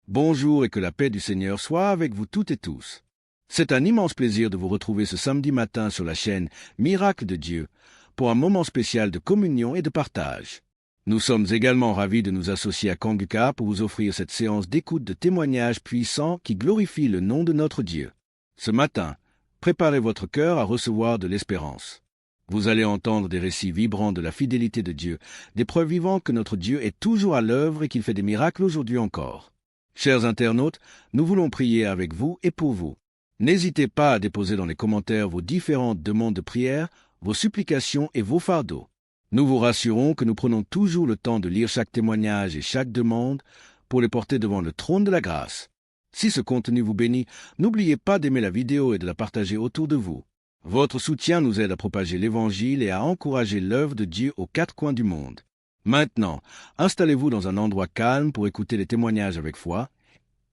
Bonjour et que la paix du Seigneur soit avec vous toutes et tous. C'est un immense plaisir de vous retrouver ce samedi matin sur la chaîne Miracle de Dieu pour un moment spécial de communion et de partage. Nous sommes également ravis de nous associer à Kanguka pour vous offrir cette séance d'écoute de témoignages puissants qui glorifient le nom de notre Dieu. Ce matin, préparez votre cœur à recevoir de l'espérance. Vous allez entendre des récits vibrants de la fidélité de Dieu, des preuves vivantes que notre Dieu est toujours à l'œuvre et qu'il fait des miracles aujourd'hui encore. Chers internautes, nous voulons prier avec vous et pour vous. N'hésitez pas à déposer dans les commentaires vos différentes demandes de prière, vos supplications et vos fardeaux. Nous vous rassurons que nous prenons toujours le temps de lire chaque témoignage et chaque demande pour les porter devant le trône de la grâce. Si ce contenu vous bénit, n'oubliez pas d'aimer la vidéo et de la partager autour de vous. Votre soutien nous aide à propager l'Évangile et à encourager l'œuvre de Dieu aux quatre coins du monde. Maintenant, installez-vous dans un endroit calme pour écouter les témoignages avec foi.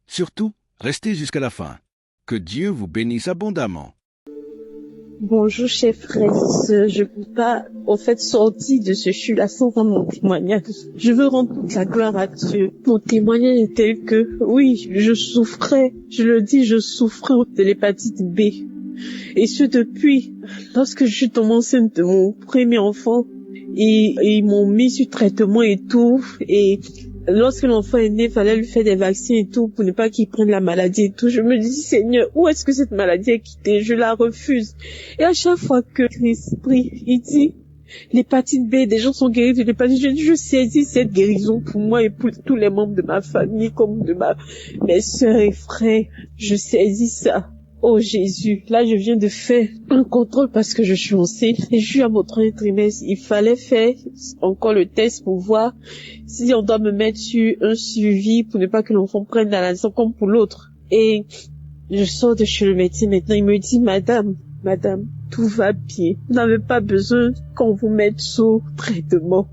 Surtout, restez jusqu'à la fin. Que Dieu vous bénisse abondamment. Bonjour, chers frères et sœurs. Je ne peux pas, sortir de ce chute-là sans rendre mon témoignage. Je veux rendre toute la gloire à Dieu. Mon témoignage est tel que, oui, je souffrais, je le dis, je souffrais de l'hépatite B. Et ce depuis, lorsque je suis tombée enceinte de mon premier enfant, et ils m'ont mis sur traitement et tout, et lorsque l'enfant est né, il fallait lui faire des vaccins et tout pour ne pas qu'il prenne la maladie et tout. Je me dis, Seigneur, où est-ce que cette maladie est quittée? Je la refuse. Et à chaque fois que l'Esprit, il dit, l'hépatite B, des gens sont guéris de l'hépatite, je saisis cette guérison pour moi et pour tous les membres de ma famille, comme de mes sœurs et frères. Je saisis ça. Oh Jésus, là je viens de faire un contrôle parce que je suis enceinte et je suis à mon troisième trimestre. Il fallait faire encore le test pour voir si on doit me mettre sur un suivi pour ne pas que l'enfant prenne la naissance comme pour l'autre. Et je sors de chez le médecin maintenant, il me dit, Madame, tout va bien. Vous n'avez pas besoin qu'on vous mette sous traitement.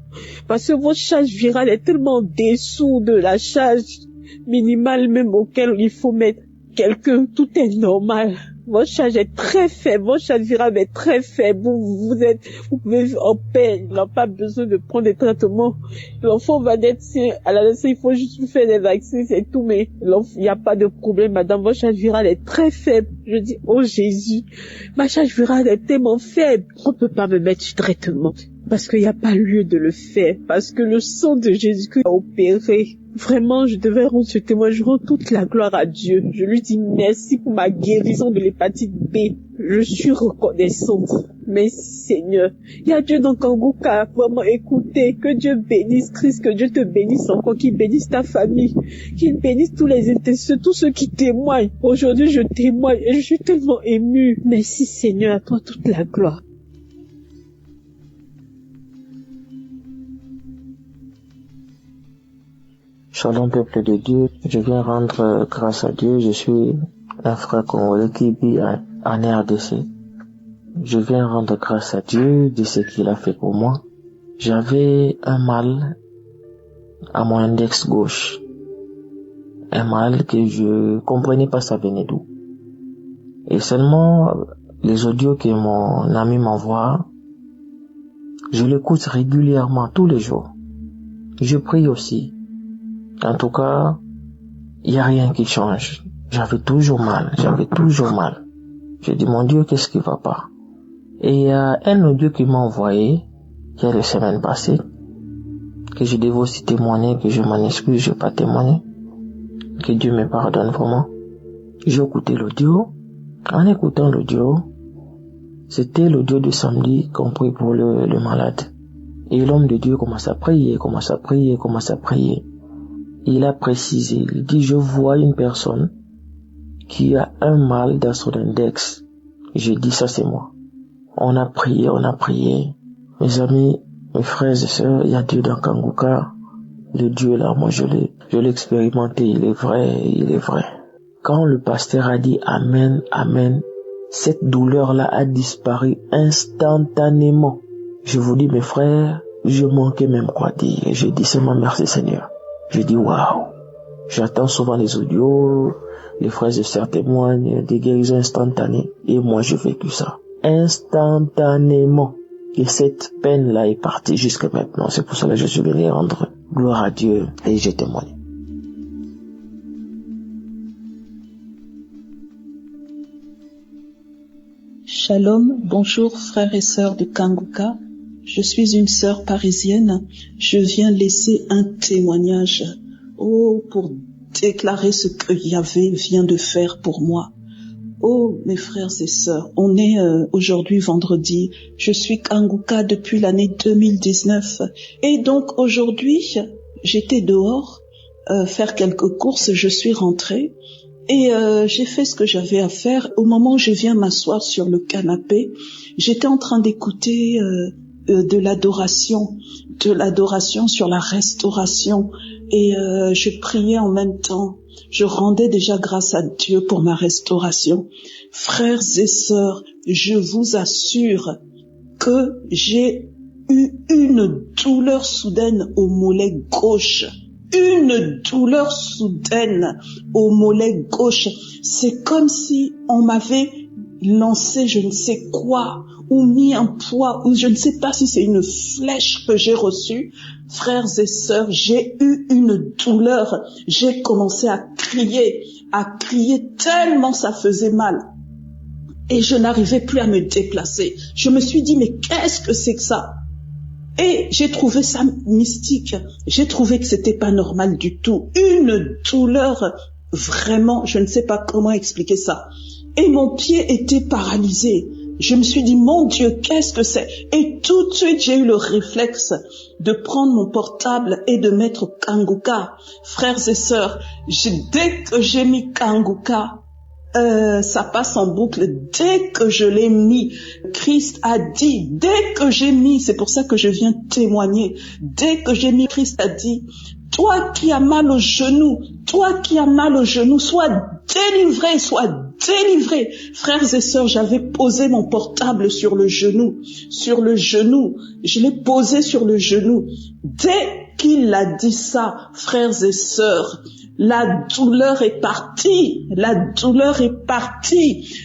Parce que votre charge virale est tellement dessous de la charge minimale même auquel il faut mettre quelqu'un, tout est normal. Votre charge est très faible, votre charge virale est très faible. Vous pouvez en paix, il n'a pas besoin de prendre des traitements. L'enfant va naître à la naissance, il faut juste lui faire des vaccins, c'est tout, mais il n'y a pas de problème, madame, votre charge virale est très faible. Je dis, oh Jésus, ma charge virale est tellement faible, on peut pas me mettre du traitement. Parce qu'il n'y a pas lieu de le faire, parce que le sang de Jésus-Christ a opéré. Vraiment, je devais rendre ce témoignage, je rends toute la gloire à Dieu. Je lui dis merci pour ma guérison de l'hépatite B. Je suis reconnaissante. Merci Seigneur. Il y a Dieu dans Kanguka, vraiment écoutez, que Dieu bénisse Christ, que Dieu te bénisse encore, qu'il bénisse ta famille, qu'il bénisse tous les intercesseurs, tous ceux qui témoignent. Aujourd'hui, je témoigne et je suis tellement émue. Merci Seigneur, à toi toute la gloire. Shalom peuple de Dieu, je viens rendre grâce à Dieu, je suis un frère congolais qui vit en RDC. Je viens rendre grâce à Dieu de ce qu'il a fait pour moi. J'avais un mal à mon index gauche, un mal que je comprenais pas ça venait d'où. Et seulement les audios que mon ami m'envoie, je l'écoute régulièrement tous les jours. Je prie aussi. En tout cas, il n'y a rien qui change. J'avais toujours mal. Je dis, mon Dieu, qu'est-ce qui va pas? Et il y a un audio qui m'a envoyé, il y a les semaines passées, que je devais aussi témoigner, que je m'en excuse, je n'ai pas témoigné. Que Dieu me pardonne vraiment. J'ai écouté l'audio. En écoutant l'audio, c'était l'audio de samedi qu'on prie pour le malade. Et l'homme de Dieu commence à prier. Il a précisé, il dit, je vois une personne qui a un mal dans son index. J'ai dit, ça c'est moi. On a prié. Mes amis, mes frères et sœurs, il y a Dieu dans Kanguka. Le Dieu là, moi je l'ai expérimenté, il est vrai. Quand le pasteur a dit Amen, Amen, cette douleur-là a disparu instantanément. Je vous dis, mes frères, je manquais même quoi dire. J'ai dit seulement merci Seigneur. Je dis waouh. J'attends souvent les audios, les frères et sœurs témoignent des guérisons instantanées. Et moi, j'ai vécu ça. Instantanément. Et cette peine-là est partie jusqu'à maintenant. C'est pour cela que je suis venu rendre gloire à Dieu et j'ai témoigné. Shalom, bonjour frères et sœurs de Kanguka. Je suis une sœur parisienne. Je viens laisser un témoignage. Pour déclarer ce que Yahvé vient de faire pour moi. Mes frères et sœurs, on est aujourd'hui vendredi. Je suis Kanguka depuis l'année 2019. Et donc aujourd'hui, j'étais dehors faire quelques courses. Je suis rentrée. Et j'ai fait ce que j'avais à faire. Au moment où je viens m'asseoir sur le canapé, j'étais en train d'écouter de l'adoration sur la restauration. Et je priais en même temps. Je rendais déjà grâce à Dieu pour ma restauration. Frères et sœurs, je vous assure que j'ai eu une douleur soudaine au mollet gauche. Une douleur soudaine au mollet gauche. C'est comme si on m'avait lancé je ne sais quoi, ou mis un poids, ou je ne sais pas si c'est une flèche que j'ai reçue. Frères et sœurs, j'ai eu une douleur. J'ai commencé à crier tellement ça faisait mal. Et je n'arrivais plus à me déplacer. Je me suis dit, mais qu'est-ce que c'est que ça? Et j'ai trouvé ça mystique. J'ai trouvé que c'était pas normal du tout. Une douleur, vraiment, je ne sais pas comment expliquer ça. Et mon pied était paralysé. Je me suis dit, mon Dieu, qu'est-ce que c'est? Et tout de suite, j'ai eu le réflexe de prendre mon portable et de mettre Kanguka. Frères et sœurs, dès que j'ai mis Kanguka, ça passe en boucle. Dès que je l'ai mis, Christ a dit, dès que j'ai mis, c'est pour ça que je viens témoigner, dès que j'ai mis, Christ a dit, toi qui as mal au genou, sois délivré, Frères et sœurs, j'avais posé mon portable sur le genou, je l'ai posé sur le genou. Dès qu'il a dit ça, frères et sœurs, la douleur est partie.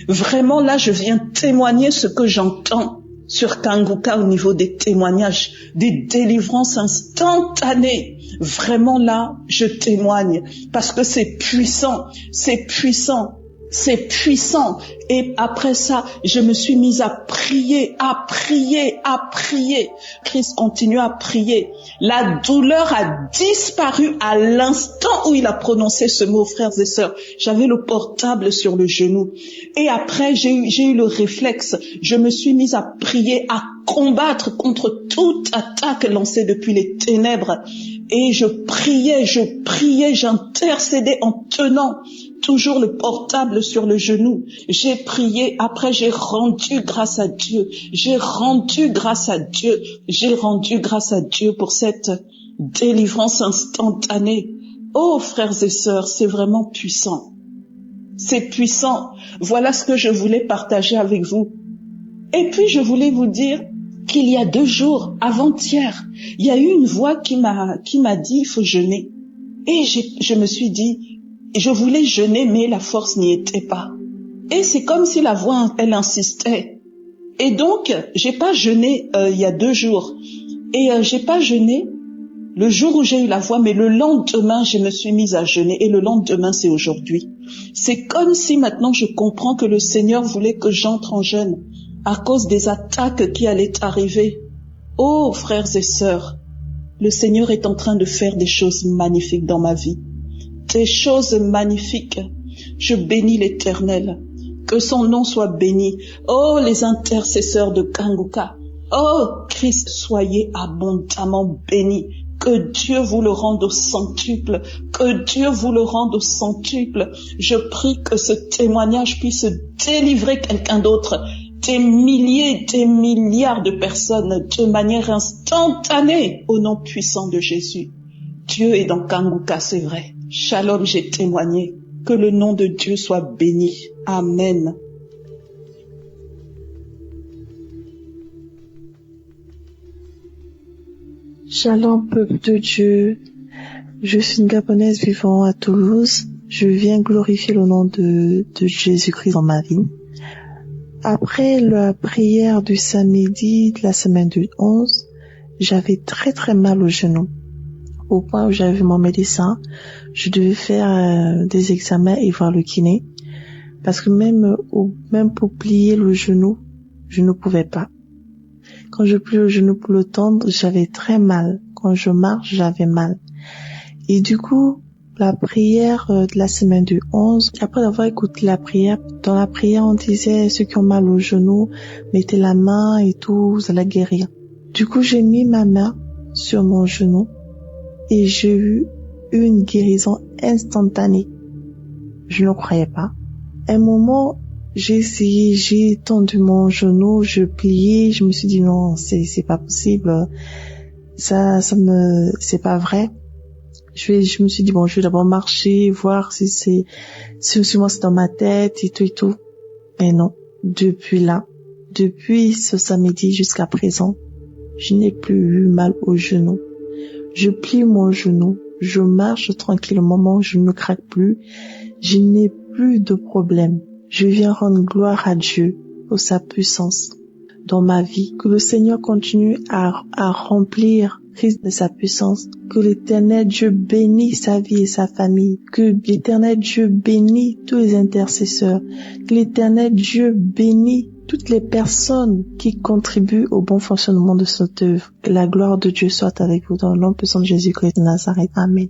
Vraiment, là, je viens témoigner ce que j'entends sur Kanguka au niveau des témoignages, des délivrances instantanées. Vraiment, là, je témoigne parce que c'est puissant. Et après ça, je me suis mise à prier. Christ continue à prier. La douleur a disparu à l'instant où il a prononcé ce mot, frères et sœurs. J'avais le portable sur le genou. Et après, j'ai eu le réflexe. Je me suis mise à prier, à combattre contre toute attaque lancée depuis les ténèbres. Et je priais, j'intercédais en tenant toujours le portable sur le genou. J'ai prié, après j'ai rendu grâce à Dieu. J'ai rendu grâce à Dieu pour cette délivrance instantanée. Frères et sœurs, c'est vraiment puissant. C'est puissant. Voilà ce que je voulais partager avec vous. Et puis je voulais vous dire qu'il y a 2 jours, avant-hier, il y a eu une voix qui m'a dit il faut jeûner. Et je me suis dit, je voulais jeûner, mais la force n'y était pas. Et c'est comme si la voix, elle insistait. Et donc, j'ai pas jeûné il y a 2 jours. Et j'ai pas jeûné le jour où j'ai eu la voix, mais le lendemain, je me suis mise à jeûner. Et le lendemain, c'est aujourd'hui. C'est comme si maintenant je comprends que le Seigneur voulait que j'entre en jeûne à cause des attaques qui allaient arriver. Frères et sœurs, le Seigneur est en train de faire des choses magnifiques dans ma vie. Des choses magnifiques. Je bénis l'Éternel. Que son nom soit béni. Les intercesseurs de Kanguka. Christ, soyez abondamment bénis. Que Dieu vous le rende au centuple. Je prie que ce témoignage puisse délivrer quelqu'un d'autre. Des milliers, des milliards de personnes de manière instantanée au nom puissant de Jésus. Dieu est dans Kanguka, c'est vrai. Shalom, j'ai témoigné. Que le nom de Dieu soit béni. Amen. Shalom, peuple de Dieu. Je suis une Gabonaise vivant à Toulouse. Je viens glorifier le nom de Jésus-Christ dans ma vie. Après la prière du samedi de la semaine du 11, j'avais très très mal au genou. Au point où j'avais vu mon médecin, je devais faire des examens et voir le kiné. Parce que même pour plier le genou, je ne pouvais pas. Quand je plie le genou pour le tendre, j'avais très mal. Quand je marche, j'avais mal. Et du coup, la prière de la semaine du 11, après avoir écouté la prière, dans la prière, on disait ceux qui ont mal au genou, mettez la main et tout, vous allez guérir. Du coup, j'ai mis ma main sur mon genou et j'ai eu une guérison instantanée. Je ne croyais pas. À un moment, j'ai essayé, j'ai tendu mon genou, je pliais, je me suis dit non, c'est pas possible. C'est pas vrai. Je me suis dit bon, je vais d'abord marcher, voir si moi c'est dans ma tête et tout. Mais non. Depuis ce samedi jusqu'à présent, je n'ai plus eu mal au genou. Je plie mon genou, je marche tranquillement, mon genou ne craque plus, je n'ai plus de problème. Je viens rendre gloire à Dieu pour sa puissance dans ma vie. Que le Seigneur continue à remplir Christ de sa puissance. Que l'Éternel Dieu bénisse sa vie et sa famille. Que l'Éternel Dieu bénisse tous les intercesseurs. Que l'Éternel Dieu bénisse toutes les personnes qui contribuent au bon fonctionnement de cette œuvre. Que la gloire de Dieu soit avec vous dans le nom puissant de Jésus-Christ de Nazareth. Amen.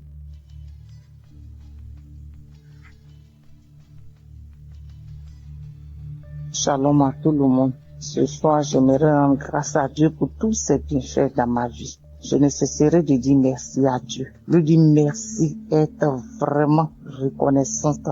Shalom à tout le monde. Ce soir, j'aimerais rendre grâce à Dieu pour tous ses bienfaits dans ma vie. Je ne cesserai de dire merci à Dieu. Lui dire merci, être vraiment reconnaissante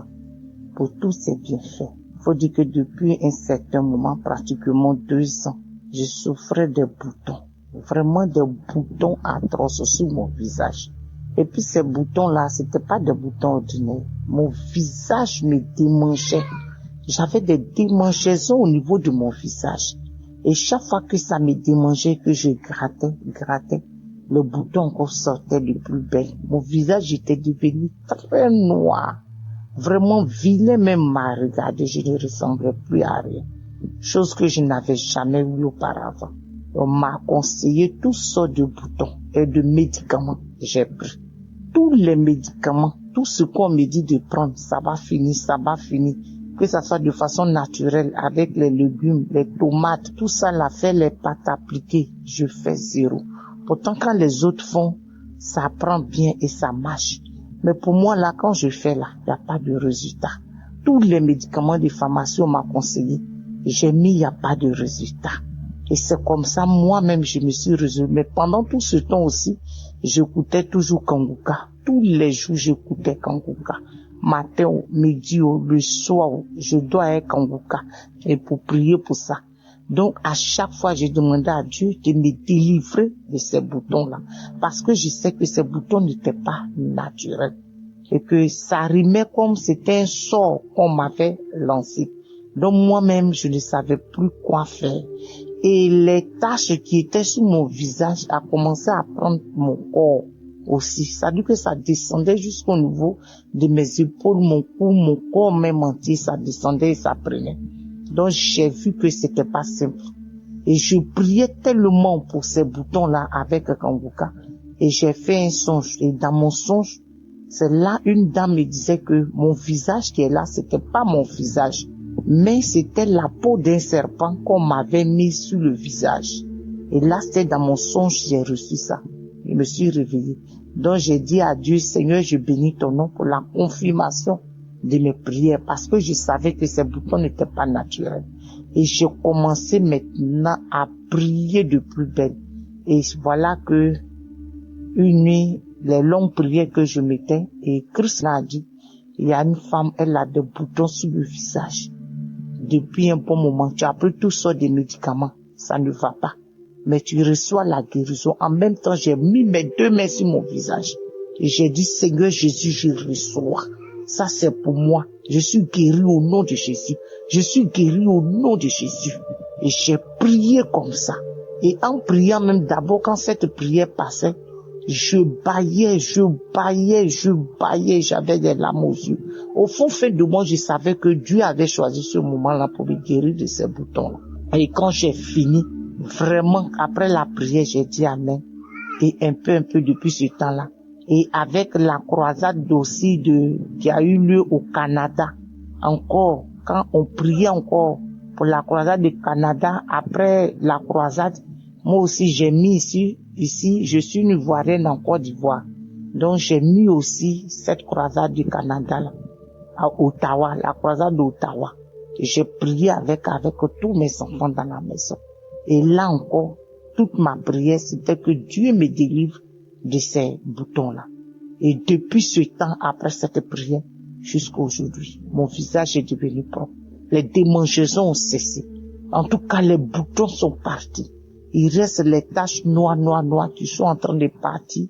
pour tous ses bienfaits. Il faut dire que depuis un certain moment, pratiquement 2 ans, je souffrais de boutons. Vraiment des boutons atroces sur mon visage. Et puis ces boutons-là, c'était pas des boutons ordinaires. Mon visage me démangeait. J'avais des démangeaisons au niveau de mon visage. Et chaque fois que ça me démangeait, que je grattais, le bouton encore sortait de plus belle. Mon visage était devenu très noir. Vraiment vilain même à regarder. Je ne ressemblais plus à rien. Chose que je n'avais jamais vue auparavant. On m'a conseillé toutes sortes de boutons et de médicaments. J'ai pris tous les médicaments, tout ce qu'on me dit de prendre, ça va finir. Que ça soit de façon naturelle, avec les légumes, les tomates, tout ça, la fait les pâtes appliquées, je fais 0. Pourtant, quand les autres font, ça prend bien et ça marche. Mais pour moi, là, quand je fais là, il n'y a pas de résultat. Tous les médicaments des pharmacies, on m'a conseillé. J'ai mis, il n'y a pas de résultat. Et c'est comme ça, moi-même, je me suis résolue. Mais pendant tout ce temps aussi, j'écoutais toujours Kanguka. Tous les jours, j'écoutais Kanguka. Matin, au midi, le soir, je dois être Kanguka. Et pour prier pour ça. Donc, à chaque fois, j'ai demandé à Dieu de me délivrer de ces boutons-là. Parce que je sais que ces boutons n'étaient pas naturels. Et que ça rimait comme c'était un sort qu'on m'avait lancé. Donc, moi-même, je ne savais plus quoi faire. Et les taches qui étaient sur mon visage a commencé à prendre mon corps aussi. Ça veut dire que ça descendait jusqu'au niveau de mes épaules, mon cou, mon corps même entier, ça descendait et ça prenait. Donc j'ai vu que c'était pas simple. Et je priais tellement pour ces boutons-là avec Kanguka. Et j'ai fait un songe. Et dans mon songe, c'est là une dame me disait que mon visage qui est là, c'était pas mon visage. Mais c'était la peau d'un serpent qu'on m'avait mis sur le visage. Et là, c'était dans mon songe, j'ai reçu ça. Je me suis réveillée. Donc, j'ai dit à Dieu, Seigneur, je bénis ton nom pour la confirmation de mes prières parce que je savais que ces boutons n'étaient pas naturels. Et j'ai commencé maintenant à prier de plus belle. Et voilà que une nuit, les longues prières que je mettais, et Christ l'a dit, il y a une femme, elle a des boutons sur le visage. Depuis un bon moment, tu as pris toutes sortes de médicaments, ça ne va pas. Mais tu reçois la guérison. En même temps, j'ai mis mes 2 mains sur mon visage. Et j'ai dit, Seigneur Jésus, je reçois. Ça, c'est pour moi. Je suis guéri au nom de Jésus. Je suis guéri au nom de Jésus. Et j'ai prié comme ça. Et en priant même d'abord, quand cette prière passait, je baillais, j'avais des larmes aux yeux. Au fond de moi, je savais que Dieu avait choisi ce moment-là pour me guérir de ces boutons-là. Et quand j'ai fini, vraiment, après la prière, j'ai dit Amen. Et un peu depuis ce temps-là. Et avec la croisade aussi qui a eu lieu au Canada, encore, quand on priait encore pour la croisade du Canada, après la croisade, moi aussi j'ai mis ici, je suis une Ivoirienne en Côte d'Ivoire. Donc j'ai mis aussi cette croisade du Canada là, à Ottawa, la croisade d'Ottawa. J'ai prié avec tous mes enfants dans la maison. Et là encore, toute ma prière, c'était que Dieu me délivre de ces boutons-là. Et depuis ce temps, après cette prière, jusqu'à aujourd'hui, mon visage est devenu propre. Les démangeaisons ont cessé. En tout cas, les boutons sont partis. Il reste les taches noires qui sont en train de partir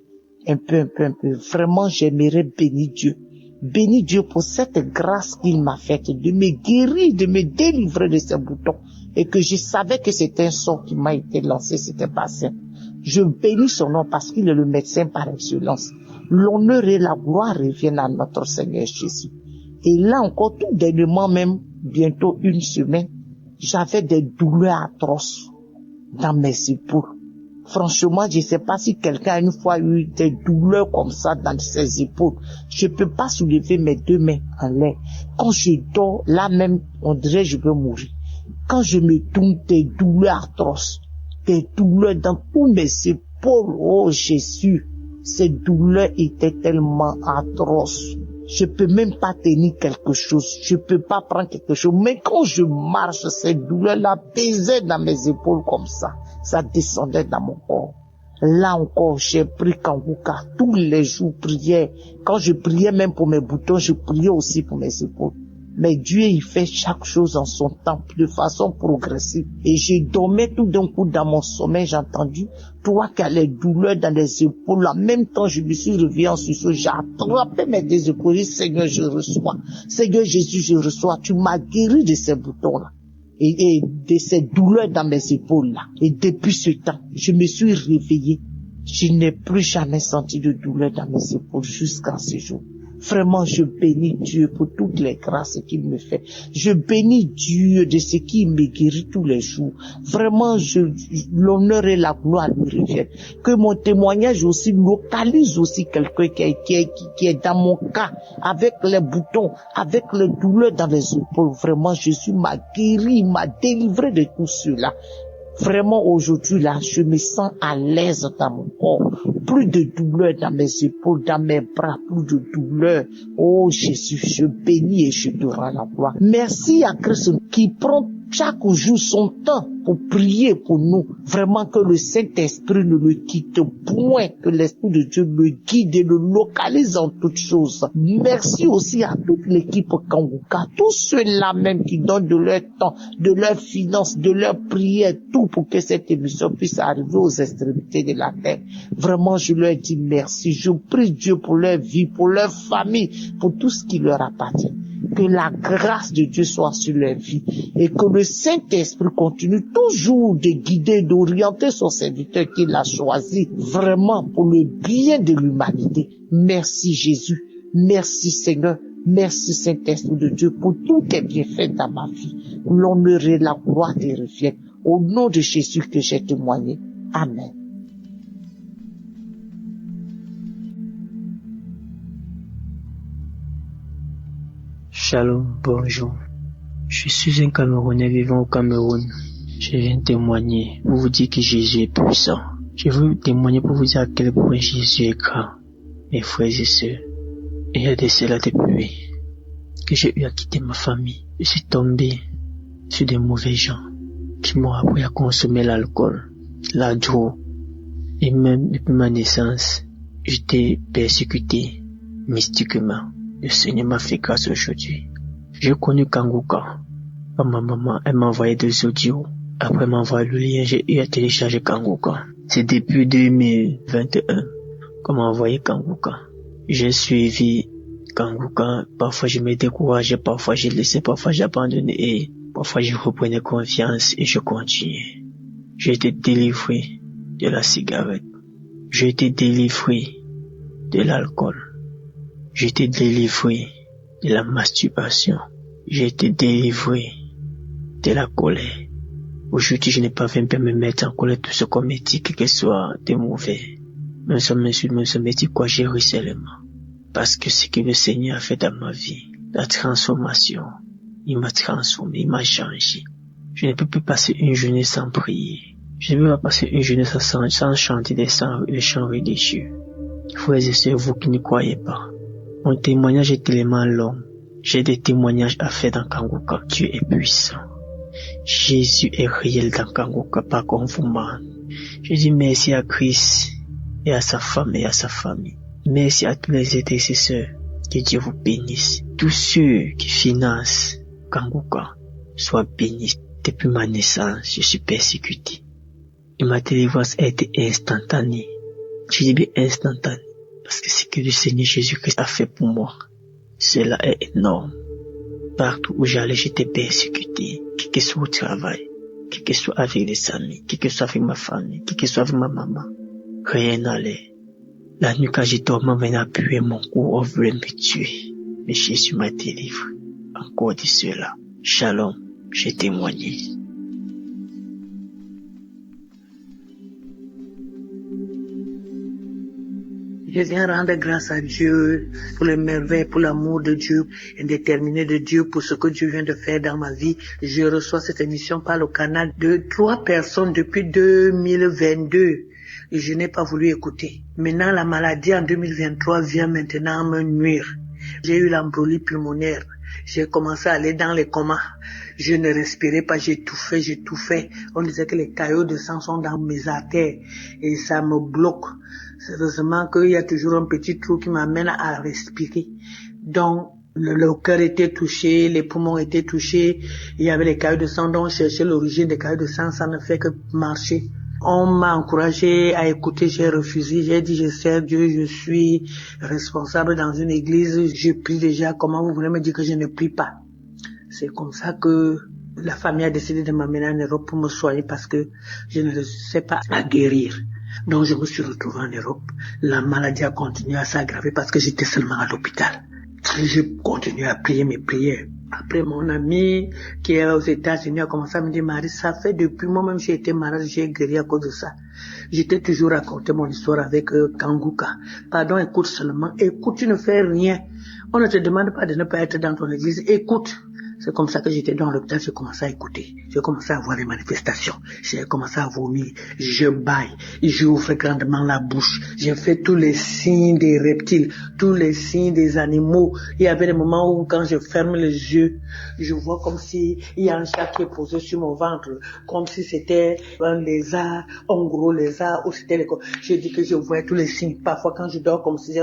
un peu. Vraiment, j'aimerais bénir Dieu. Bénis Dieu pour cette grâce qu'il m'a faite de me guérir, de me délivrer de ces boutons. Et que je savais que c'était un sort qui m'a été lancé, c'était pas simple. Je bénis son nom parce qu'il est le médecin par excellence. L'honneur et la gloire reviennent à notre Seigneur Jésus. Et là encore, tout dernièrement même, bientôt une semaine, j'avais des douleurs atroces dans mes épaules. Franchement, je ne sais pas si quelqu'un a une fois eu des douleurs comme ça dans ses épaules. Je ne peux pas soulever mes deux mains en l'air. Quand je dors, là même, on dirait que je veux mourir. Quand je me tourne, des douleurs atroces, des douleurs dans tous mes épaules. Oh Jésus, ces douleurs étaient tellement atroces. Je peux même pas tenir quelque chose. Je peux pas prendre quelque chose. Mais quand je marche, ces douleurs-là pesaient dans mes épaules comme ça. Ça descendait dans mon corps. Là encore, j'ai pris Kanguka. Tous les jours, priais. Quand je priais même pour mes boutons, je priais aussi pour mes épaules. Mais Dieu, il fait chaque chose en son temps, de façon progressive. Et je dormais tout d'un coup dans mon sommeil, j'ai entendu, toi qui as les douleurs dans les épaules, en même temps, je me suis réveillé en sursaut, j'ai attrapé mes deux épaules, j'ai dit, Seigneur, je reçois. Seigneur Jésus, je reçois. Tu m'as guéri de ces boutons-là. Et de ces douleurs dans mes épaules-là. Et depuis ce temps, je me suis réveillé. Je n'ai plus jamais senti de douleur dans mes épaules jusqu'à ce jour. Vraiment, je bénis Dieu pour toutes les grâces qu'il me fait. Je bénis Dieu de ce qu'il me guérit tous les jours. Vraiment, l'honneur et la gloire lui reviennent. Que mon témoignage aussi localise aussi quelqu'un qui est dans mon cas, avec les boutons, avec les douleurs dans les épaules. Vraiment, Jésus m'a guéri, m'a délivré de tout cela. Vraiment, aujourd'hui, là, je me sens à l'aise dans mon corps. Plus de douleur dans mes épaules, dans mes bras, plus de douleur. Oh, Jésus, je bénis et je te rends la gloire. Merci à Christ qui prend chaque jour son temps pour prier pour nous. Vraiment que le Saint-Esprit ne le quitte point, que l'Esprit de Dieu le guide et le localise en toutes choses. Merci aussi à toute l'équipe Kanguka, tous ceux-là même qui donnent de leur temps, de leurs finances, de leur prière, tout pour que cette émission puisse arriver aux extrémités de la terre. Vraiment, je leur dis merci. Je prie Dieu pour leur vie, pour leur famille, pour tout ce qui leur appartient. Que la grâce de Dieu soit sur leur vie et que le Saint-Esprit continue toujours de guider, d'orienter son serviteur qu'il a choisi vraiment pour le bien de l'humanité. Merci Jésus, merci Seigneur, merci Saint-Esprit de Dieu pour tous tes bienfaits dans ma vie. L'honneur et la gloire te reviennent. Au nom de Jésus que j'ai témoigné. Amen. Shalom, bonjour. Je suis un Camerounais vivant au Cameroun. Je viens témoigner pour vous dire que Jésus est puissant. Je veux témoigner pour vous dire à quel point Jésus est grand. Mes frères et sœurs, il y a de cela depuis que j'ai eu à quitter ma famille. Je suis tombé sur des mauvais gens qui m'ont appris à consommer l'alcool, la drogue. Et même depuis ma naissance, j'étais persécuté mystiquement. Le Seigneur m'a fait grâce aujourd'hui. J'ai connu Kanguka. Ma maman, elle m'a envoyé des audios. Après m'envoyer le lien, j'ai eu à télécharger Kanguka. C'est depuis 2021 qu'on m'a envoyé Kanguka. J'ai suivi Kanguka. Parfois je me décourageais, parfois j'ai laissé, parfois j'ai abandonné et parfois je reprenais confiance et je continuais. J'ai été délivré de la cigarette. J'ai été délivré de l'alcool. J'ai été délivré de la masturbation. J'ai été délivré de la colère. Aujourd'hui, je n'ai pas fait me mettre en colère tout ce qu'on me dit, que ce soit de mauvais. Même si on m'insulte, même si on me dit quoi, j'ai ri seulement. Parce que ce que le Seigneur a fait dans ma vie, la transformation, Il m'a transformé, il m'a changé. Je ne peux plus passer une journée sans prier. Je ne peux pas passer une journée sans chanter les chants religieux. Frères et sœurs, vous qui ne croyez pas, mon témoignage est tellement long. J'ai des témoignages à faire dans Kanguka. Dieu est puissant. Jésus est réel dans Kanguka, pas comme vous ment. Je dis merci à Christ et à sa femme et à sa famille. Merci à tous les intercesseurs. Que Dieu vous bénisse. Tous ceux qui financent Kanguka soient bénis. Depuis ma naissance, je suis persécuté. Et ma délivrance a été instantanée. Je dis bien instantanée. Parce que ce que le Seigneur Jésus-Christ a fait pour moi, cela est énorme. Partout où j'allais, j'étais persécuté. Qui que soit au travail, qui que soit avec les amis, qui que soit avec ma famille, qui que soit avec ma maman. Rien n'allait. La nuit quand j'ai dormi, on venait appuyer mon cou, on voulait me tuer. Mais Jésus m'a délivré. Encore de cela. Shalom, j'ai témoigné. Je viens rendre grâce à Dieu pour les merveilles, pour l'amour de Dieu, indéterminé de Dieu, pour ce que Dieu vient de faire dans ma vie. Je reçois cette émission par le canal de 3 personnes depuis 2022. Et je n'ai pas voulu écouter. Maintenant, la maladie en 2023 vient maintenant me nuire. J'ai eu l'embolie pulmonaire. J'ai commencé à aller dans les comas. Je ne respirais pas, j'étouffais. On disait que les caillots de sang sont dans mes artères et ça me bloque. Heureusement qu'il y a toujours un petit trou qui m'amène à respirer. Donc, le cœur était touché, les poumons étaient touchés, il y avait les caillots de sang, donc chercher l'origine des caillots de sang, ça ne fait que marcher. On m'a encouragé à écouter, j'ai refusé, j'ai dit je sers Dieu, je suis responsable dans une église, je prie déjà, comment vous voulez me dire que je ne prie pas? C'est comme ça que la famille a décidé de m'amener en Europe pour me soigner parce que je ne sais pas à guérir. Donc je me suis retrouvé en Europe. La maladie a continué à s'aggraver parce que j'étais seulement à l'hôpital. Je continue à prier mes prières. Après, mon ami qui est aux États-Unis a commencé à me dire, Marie, ça fait depuis moi-même j'ai été malade, j'ai guéri à cause de ça. J'étais toujours raconté mon histoire avec Kanguka. Pardon, écoute seulement. Écoute, tu ne fais rien. On ne te demande pas de ne pas être dans ton église. Écoute. C'est comme ça que j'étais dans l'hôpital, j'ai commencé à écouter. J'ai commencé à voir les manifestations. J'ai commencé à vomir. Je baille. J'ouvre grandement la bouche. J'ai fait tous les signes des reptiles, tous les signes des animaux. Il y avait des moments où quand je ferme les yeux, je vois comme si il y a un chat qui est posé sur mon ventre, comme si c'était un lézard, un gros lézard, ou c'était je dis que je vois tous les signes. Parfois quand je dors comme si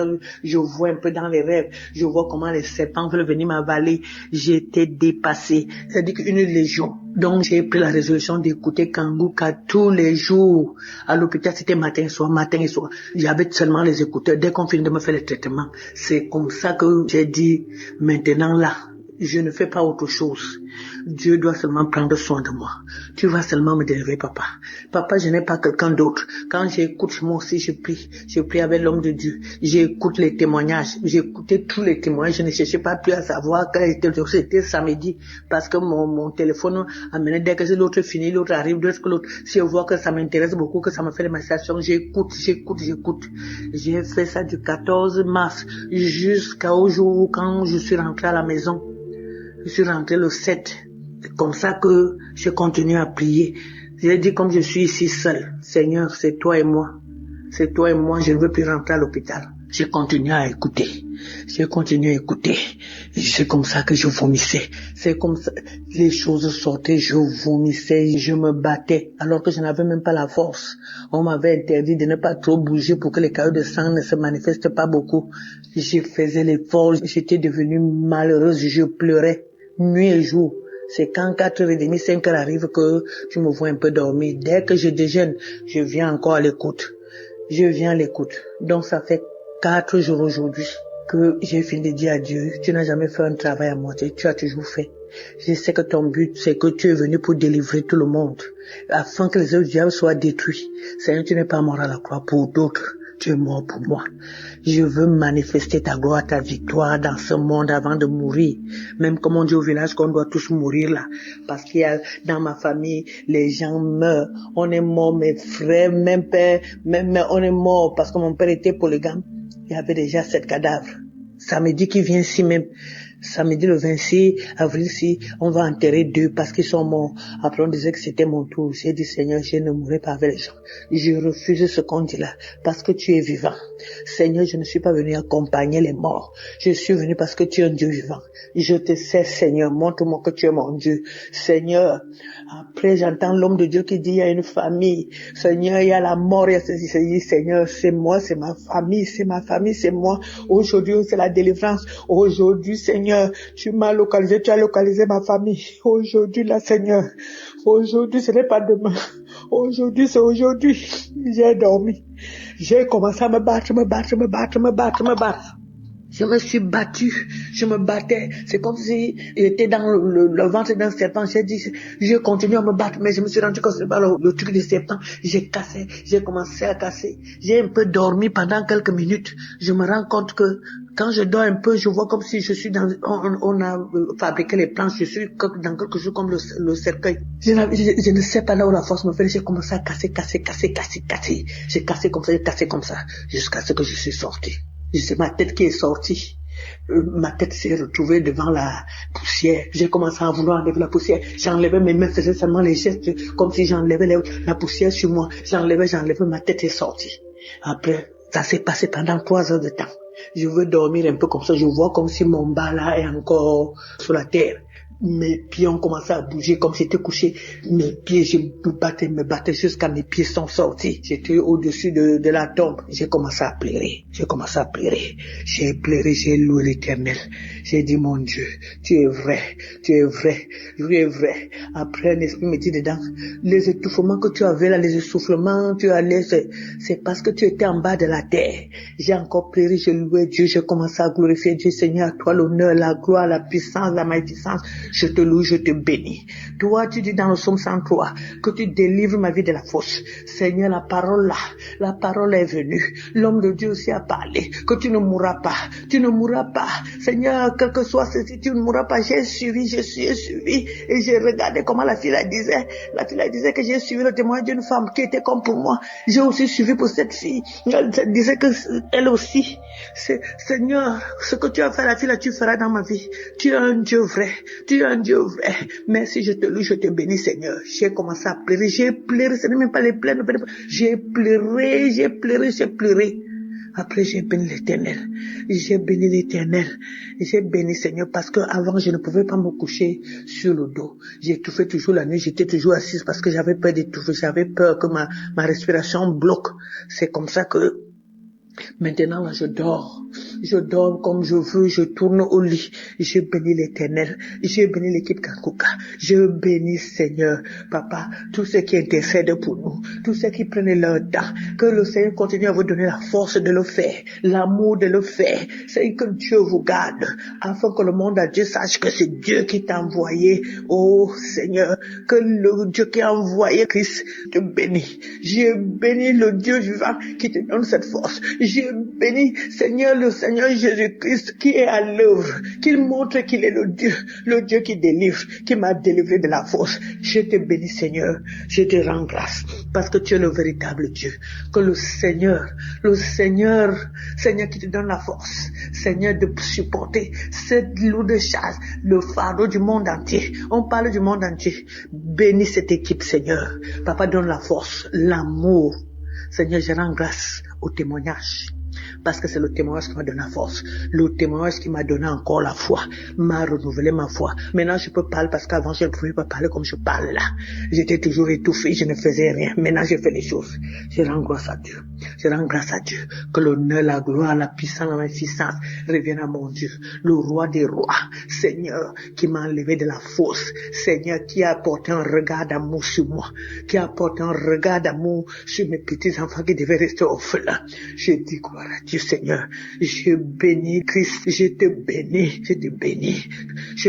je vois un peu dans les rêves, je vois comment les serpents veulent venir m'avaler. J'étais dépassé, c'est-à-dire qu'une légion. Donc j'ai pris la résolution d'écouter Kanguka tous les jours. À l'hôpital, c'était matin et soir. J'avais seulement les écouteurs. Dès qu'on finit de me faire le traitement, c'est comme ça que j'ai dit, maintenant là, je ne fais pas autre chose. Dieu doit seulement prendre soin de moi. Tu vas seulement me délivrer, papa. Papa, je n'ai pas quelqu'un d'autre. Quand j'écoute, moi aussi, je prie. Je prie avec l'homme de Dieu. J'écoute les témoignages. J'écoutais tous les témoignages. Je ne cherchais pas plus à savoir quel était. C'était samedi. Parce que mon téléphone amenait dès que l'autre finit, l'autre arrive, dès que l'autre. Si je vois que ça m'intéresse beaucoup, que ça me fait des manifestations, j'écoute. J'ai fait ça du 14 mars jusqu'au jour où quand je suis rentré à la maison. Je suis rentré le 7. C'est comme ça que je continue à prier. J'ai dit comme je suis ici seul, Seigneur, c'est toi et moi. C'est toi et moi, je ne veux plus rentrer à l'hôpital. J'ai continué à écouter. C'est comme ça que je vomissais. C'est comme ça, les choses sortaient, je vomissais, je me battais, alors que je n'avais même pas la force. On m'avait interdit de ne pas trop bouger pour que les caillots de sang ne se manifestent pas beaucoup. Je faisais l'effort, j'étais devenue malheureuse, je pleurais, nuit et jour. C'est quand 4h30, 5h arrive que tu me vois un peu dormir. Dès que je déjeune, je viens encore à l'écoute. Donc ça fait 4 jours aujourd'hui que j'ai fini de dire à Dieu, tu n'as jamais fait un travail à moitié, tu as toujours fait. Je sais que ton but, c'est que tu es venu pour délivrer tout le monde, afin que les œuvres du diable soient détruits. Seigneur, tu n'es pas mort à la croix pour d'autres. Tu es mort pour moi. Je veux manifester ta gloire, ta victoire dans ce monde avant de mourir. Même comme on dit au village qu'on doit tous mourir là. Parce qu'il y a dans ma famille, les gens meurent. On est mort, mes frères, même père, même on est mort parce que mon père était polygame. Il y avait déjà 7 cadavres. Samedi qui vient ici même, Samedi le 26 avril, si on va enterrer 2 parce qu'ils sont morts. Après, on disait que c'était mon tour. J'ai dit, Seigneur, je ne mourrai pas avec les gens. Je refuse ce qu'on dit là parce que tu es vivant. Seigneur, je ne suis pas venu accompagner les morts. Je suis venu parce que tu es un Dieu vivant. Je te sais, Seigneur, montre-moi que tu es mon Dieu. Seigneur, après j'entends l'homme de Dieu qui dit, il y a une famille. Seigneur, il y a la mort, il y a ceci. Seigneur, c'est moi, c'est ma famille, c'est moi. Aujourd'hui, c'est la délivrance. Aujourd'hui, Seigneur, tu m'as localisé, tu as localisé ma famille. Aujourd'hui, là, Seigneur. Aujourd'hui, ce n'est pas demain. Aujourd'hui, c'est aujourd'hui. J'ai dormi. J'ai commencé à me battre. Je me suis battu, je me battais. C'est comme si j'étais dans le ventre d'un serpent. J'ai continué à me battre, mais je me suis rendu compte que c'est pas le truc du serpent. J'ai commencé à casser. J'ai un peu dormi pendant quelques minutes. Je me rends compte que quand je dors un peu, je vois comme si je suis on a fabriqué les planches, je suis dans quelque chose comme le cercueil. Je ne sais pas là où la force me fait. J'ai commencé à casser. J'ai cassé comme ça, jusqu'à ce que je suis sorti. C'est ma tête qui est sortie. Ma tête s'est retrouvée devant la poussière. J'ai commencé à vouloir enlever la poussière. J'enlevais mes mains, faisais seulement les gestes comme si j'enlevais la poussière sur moi. J'enlevais, ma tête est sortie. Après, ça s'est passé pendant 3 heures de temps. Je veux dormir un peu comme ça. Je vois comme si mon bas là est encore sur la terre. Mes pieds ont commencé à bouger comme si j'étais couché. Mes pieds, je me battais jusqu'à mes pieds sont sortis. J'étais au-dessus de la tombe. J'ai commencé à pleurer. J'ai pleuré, j'ai loué l'Éternel. J'ai dit, mon Dieu, tu es vrai. Après, un esprit me dit dedans, les étouffements que tu avais là, les essoufflements, c'est parce que tu étais en bas de la terre. J'ai encore pleuré, j'ai loué Dieu, j'ai commencé à glorifier Dieu. Seigneur, à toi l'honneur, la gloire, la puissance, la magnificence. Je te loue, je te bénis. Toi, tu dis dans le psaume 103 que tu délivres ma vie de la fosse. Seigneur, la parole est venue. L'homme de Dieu aussi a parlé que tu ne mourras pas. Seigneur, quel que soit ceci, tu ne mourras pas. J'ai suivi et j'ai regardé comment la fille disait. La fille disait que j'ai suivi le témoignage d'une femme qui était comme pour moi. J'ai aussi suivi pour cette fille. Elle disait que elle aussi. Seigneur, ce que tu as fait à la fille là, tu feras dans ma vie. Tu es un Dieu vrai. Merci, je te loue, je te bénis, Seigneur. J'ai commencé à pleurer. Ce n'est même pas les pleurs. J'ai pleuré. Après, j'ai béni l'Éternel. J'ai béni, Seigneur, parce que avant je ne pouvais pas me coucher sur le dos. J'étouffais toujours la nuit, j'étais toujours assise parce que j'avais peur d'étouffer, j'avais peur que ma respiration bloque. C'est comme ça que maintenant, là, je dors comme je veux, je tourne au lit. Je bénis l'Éternel, je bénis l'équipe Kanguka, je bénis Seigneur, Papa, tous ceux qui intercèdent pour nous, tous ceux qui prennent leur temps, que le Seigneur continue à vous donner la force de le faire, l'amour de le faire. C'est que Dieu vous garde, afin que le monde entier sache que c'est Dieu qui t'a envoyé. Oh Seigneur, que le Dieu qui a envoyé Christ te bénit. Je bénis le Dieu vivant qui te donne cette force. Je bénis Seigneur, le Seigneur Jésus-Christ qui est à l'œuvre, qu'il montre qu'il est le Dieu qui délivre, qui m'a délivré de la force. Je te bénis Seigneur, je te rends grâce parce que tu es le véritable Dieu. Que le Seigneur qui te donne la force, Seigneur, de supporter cette lourde charge, le fardeau du monde entier. On parle du monde entier. Bénis cette équipe Seigneur. Papa, donne la force, l'amour. Seigneur, je rends grâce au témoignage. Parce que c'est le témoignage qui m'a donné la force. Le témoignage qui m'a donné encore la foi. M'a renouvelé ma foi. Maintenant, je peux parler parce qu'avant, je ne pouvais pas parler comme je parle là. J'étais toujours étouffé, je ne faisais rien. Maintenant, je fais les choses. Je rends grâce à Dieu. Que l'honneur, la gloire, la puissance, la magnificence reviennent à mon Dieu. Le roi des rois. Seigneur, qui m'a enlevé de la fosse. Seigneur, qui a apporté un regard d'amour sur moi. Qui a apporté un regard d'amour sur mes petits enfants qui devaient rester orphelins. Je dis gloire à Dieu Seigneur. Je bénis Christ. Je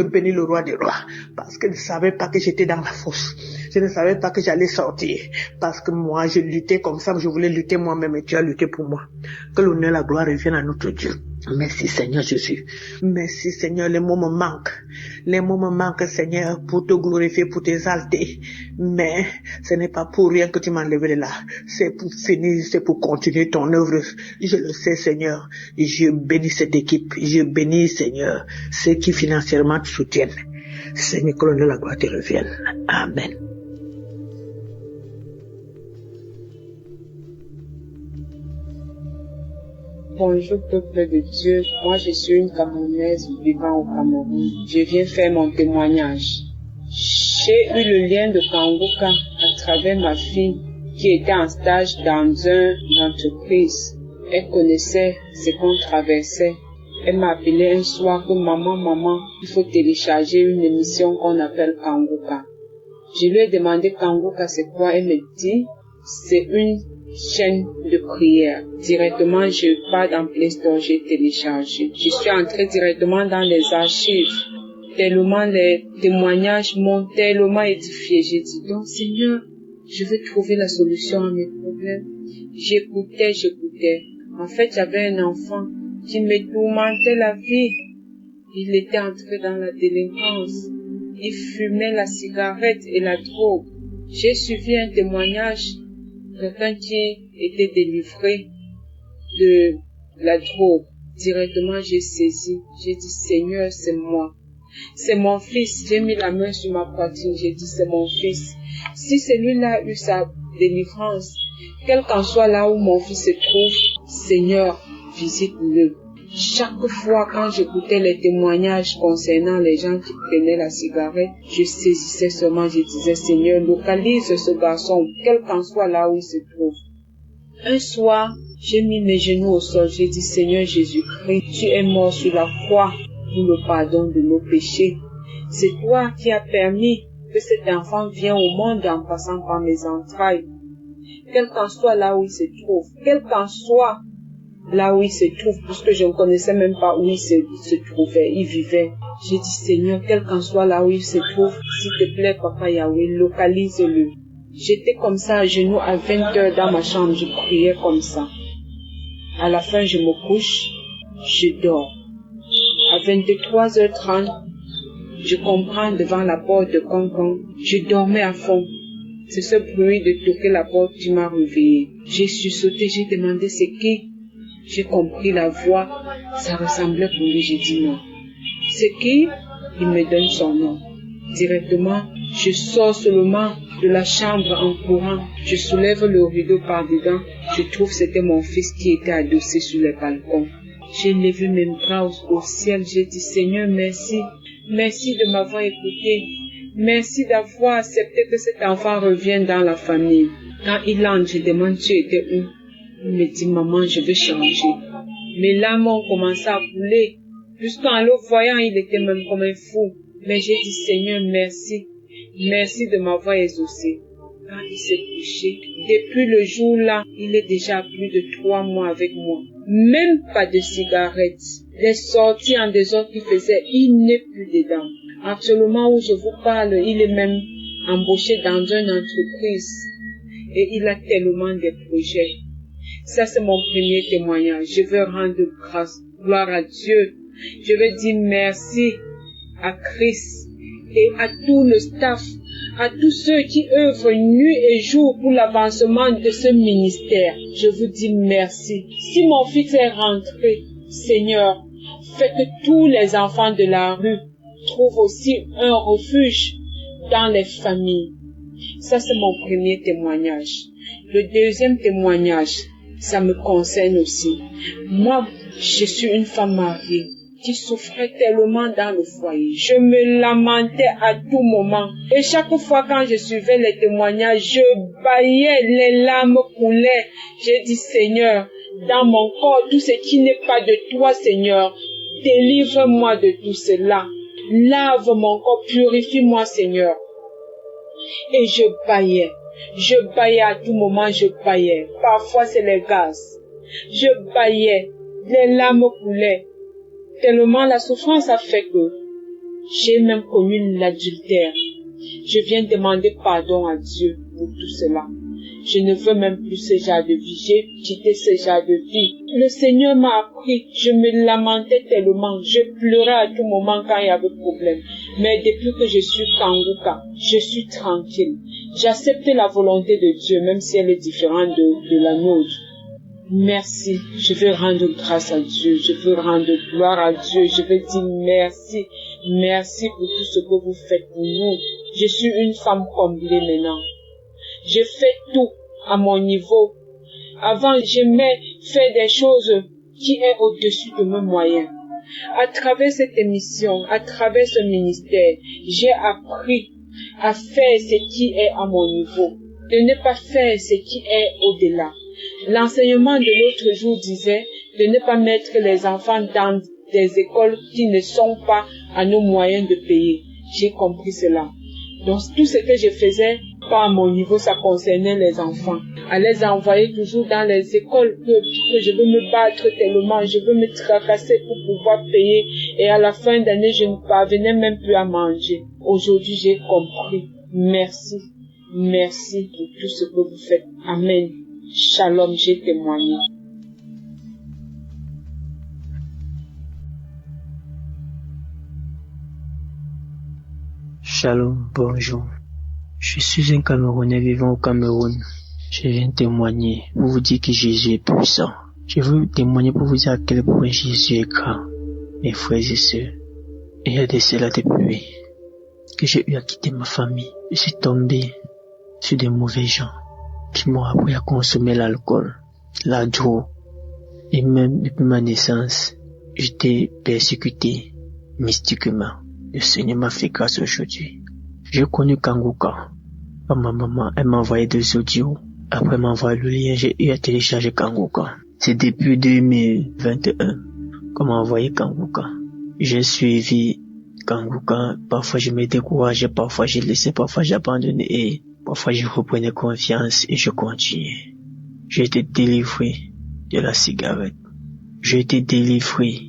bénis le roi des rois. Parce que je ne savais pas que j'étais dans la fosse. Je ne savais pas que j'allais sortir. Parce que moi, je luttais comme ça. Je voulais lutter moi-même et tu as lutté pour moi. Que l'honneur et la gloire reviennent à notre Dieu. Merci Seigneur Jésus. Merci Seigneur, les mots me manquent. Les mots me manquent, Seigneur, pour te glorifier, pour t'exalter. Mais ce n'est pas pour rien que tu m'as enlevé de là. C'est pour finir, c'est pour continuer ton œuvre. Je le sais, Seigneur. Je bénis cette équipe. Je bénis, Seigneur, ceux qui financièrement te soutiennent. Seigneur, que l'honneur de la gloire te revienne. Amen. Bonjour peuple de Dieu, moi je suis une Camerounaise vivant au Cameroun. Je viens faire mon témoignage. J'ai eu le lien de Kanguka à travers ma fille qui était en stage dans une entreprise. Elle connaissait ce qu'on traversait. Elle m'a appelé un soir que maman, il faut télécharger une émission qu'on appelle Kanguka. Je lui ai demandé Kanguka c'est quoi, elle me dit c'est une chaîne de prière. Directement, je pars dans Play Store, j'ai téléchargé. Je suis entrée directement dans les archives. Tellement les témoignages m'ont tellement édifié. J'ai dit, donc Seigneur, je veux trouver la solution à mes problèmes. J'écoutais. En fait, j'avais un enfant qui me tourmentait la vie. Il était entré dans la délinquance. Il fumait la cigarette et la drogue. J'ai suivi un témoignage. Quelqu'un qui était délivré de la drogue. Directement, j'ai saisi. J'ai dit, Seigneur, c'est moi. C'est mon fils. J'ai mis la main sur ma poitrine. J'ai dit, c'est mon fils. Si celui-là a eu sa délivrance, quel qu'en soit là où mon fils se trouve, Seigneur, visite-le. Chaque fois quand j'écoutais les témoignages concernant les gens qui prenaient la cigarette, je saisissais seulement, je disais, Seigneur, localise ce garçon, quel qu'en soit là où il se trouve. Un soir, j'ai mis mes genoux au sol, j'ai dit, Seigneur Jésus-Christ, tu es mort sur la croix pour le pardon de nos péchés. C'est toi qui as permis que cet enfant vienne au monde en passant par mes entrailles. Quel qu'en soit là où il se trouve, quel qu'en soit là où il se trouve, puisque je ne connaissais même pas où il se trouvait, il vivait. J'ai dit, Seigneur, quel qu'en soit là où il se trouve, s'il te plaît, Papa Yahweh, localise-le. J'étais comme ça, à genoux, à 20 heures dans ma chambre, je priais comme ça. À la fin, je me couche, je dors. À 23h30, je comprends devant la porte de Concon, je dormais à fond. C'est ce bruit de toquer la porte qui m'a réveillé. J'ai sursauté, j'ai demandé c'est qui. J'ai compris la voix, ça ressemblait pour lui, j'ai dit non. C'est qui? Il me donne son nom. Directement, je sors seulement de la chambre en courant. Je soulève le rideau par dedans. Je trouve que c'était mon fils qui était adossé sur le balcon. J'ai levé mes bras au ciel. J'ai dit, Seigneur, merci. Merci de m'avoir écouté. Merci d'avoir accepté que cet enfant revienne dans la famille. Quand il entre, je demande, tu étais où? Il me dit, maman, je veux changer. Mes larmes ont commencé à couler. Jusqu'en le voyant, il était même comme un fou. Mais j'ai dit, Seigneur, merci. Merci de m'avoir exaucé. Quand il s'est couché, depuis le jour-là, il est déjà plus de 3 mois avec moi. Même pas de cigarette. Les sorties en désordre qu'il faisait, il n'est plus dedans. Actuellement où je vous parle, il est même embauché dans une entreprise. Et il a tellement de projets. Ça, c'est mon premier témoignage. Je veux rendre grâce, gloire à Dieu. Je veux dire merci à Christ et à tout le staff, à tous ceux qui œuvrent nuit et jour pour l'avancement de ce ministère. Je vous dis merci. Si mon fils est rentré, Seigneur, fais que tous les enfants de la rue trouvent aussi un refuge dans les familles. Ça, c'est mon premier témoignage. Le deuxième témoignage, ça me concerne aussi. Moi, je suis une femme mariée qui souffrait tellement dans le foyer. Je me lamentais à tout moment. Et chaque fois quand je suivais les témoignages, je bâillais, les larmes coulaient. J'ai dit, Seigneur, dans mon corps, tout ce qui n'est pas de toi, Seigneur, délivre-moi de tout cela. Lave mon corps, purifie-moi, Seigneur. Et je bâillais. Je bâillais à tout moment, je bâillais. Parfois, c'est les gaz. Je bâillais. Les larmes coulaient. Tellement la souffrance a fait que j'ai même commis l'adultère. Je viens demander pardon à Dieu pour tout cela. Je ne veux même plus ce genre de vie. J'ai quitté ce genre de vie. Le Seigneur m'a appris. Je me lamentais tellement. Je pleurais à tout moment quand il y avait problème. Mais depuis que je suis Kanguka, je suis tranquille. J'accepte la volonté de Dieu, même si elle est différente de la nôtre. Merci. Je veux rendre grâce à Dieu. Je veux rendre gloire à Dieu. Je veux dire merci. Merci pour tout ce que vous faites pour nous. Je suis une femme comblée maintenant. Je fais tout à mon niveau. Avant, j'aimais faire des choses qui est au-dessus de mes moyens. À travers cette émission, à travers ce ministère, j'ai appris à faire ce qui est à mon niveau, de ne pas faire ce qui est au-delà. L'enseignement de l'autre jour disait de ne pas mettre les enfants dans des écoles qui ne sont pas à nos moyens de payer. J'ai compris cela. Donc tout ce que je faisais, pas à mon niveau, ça concernait les enfants. À les envoyer toujours dans les écoles que je veux me battre tellement, je veux me tracasser pour pouvoir payer. Et à la fin d'année, je ne parvenais même plus à manger. Aujourd'hui, j'ai compris. Merci. Merci pour tout ce que vous faites. Amen. Shalom, j'ai témoigné. Shalom, bonjour. Je suis un Camerounais vivant au Cameroun. Je viens témoigner pour vous dire que Jésus est puissant. Je veux témoigner pour vous dire à quel point Jésus est grand. Mes frères et sœurs, il y a de cela depuis que j'ai eu à quitter ma famille. Je suis tombé sur des mauvais gens qui m'ont appris à consommer l'alcool, la drogue. Et même depuis ma naissance, j'étais persécuté mystiquement. Le Seigneur m'a fait grâce aujourd'hui. J'ai connu Kanguka. Ma maman, elle m'a envoyé des audios. Après m'envoyer le lien, j'ai eu à télécharger Kanguka. C'est depuis 2021 qu'on m'a envoyé Kanguka. J'ai suivi Kanguka. Parfois je me décourageais, parfois j'ai laissé, parfois j'abandonnais et parfois je reprenais confiance et je continuais. J'ai été délivré de la cigarette. J'ai été délivré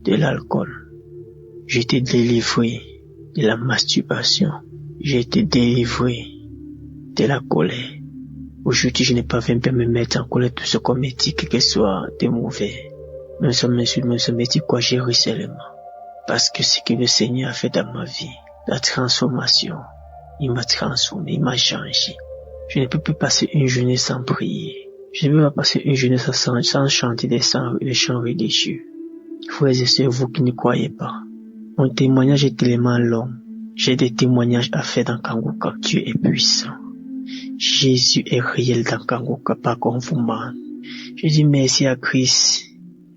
de l'alcool. J'ai été délivré de la masturbation. J'ai été délivré de la colère. Aujourd'hui, je n'ai pas même me mettre en colère tout ce qu'on me dit, que ce soit de mauvais. Même si on m'insulte, même si on me dit quoi, j'ai ri seulement. Parce que ce que le Seigneur a fait dans ma vie, la transformation, il m'a transformé, il m'a changé. Je ne peux plus passer une journée sans prier. Je ne peux pas passer une journée sans chanter des chants religieux. Frères et sœurs, vous qui ne croyez pas, mon témoignage est tellement long. J'ai des témoignages à faire dans Kanguka. Dieu est puissant. Jésus est réel dans Kanguka, pas comme vous ment. Je dis merci à Christ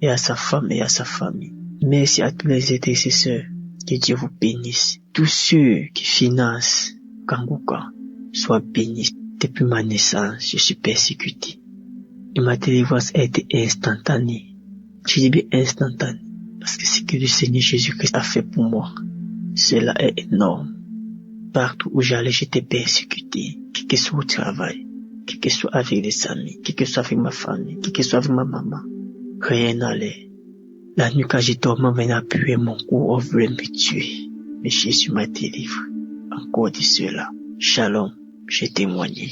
et à sa femme et à sa famille. Merci à tous les intercesseurs. Que Dieu vous bénisse. Tous ceux qui financent Kanguka soient bénis. Depuis ma naissance, je suis persécuté. Et ma délivrance a été instantanée. Je dis bien instantanée. Parce que ce que le Seigneur Jésus-Christ a fait pour moi, cela est énorme. Partout où j'allais, j'étais persécuté. Quel que soit au travail, quel que soit avec les amis, quel que soit avec ma famille, quel que soit avec ma maman. Rien n'allait. La nuit quand j'ai dormi, on venait appuyer mon cou, on voulait me tuer. Mais Jésus m'a délivré. Encore de cela. Shalom, j'ai témoigné.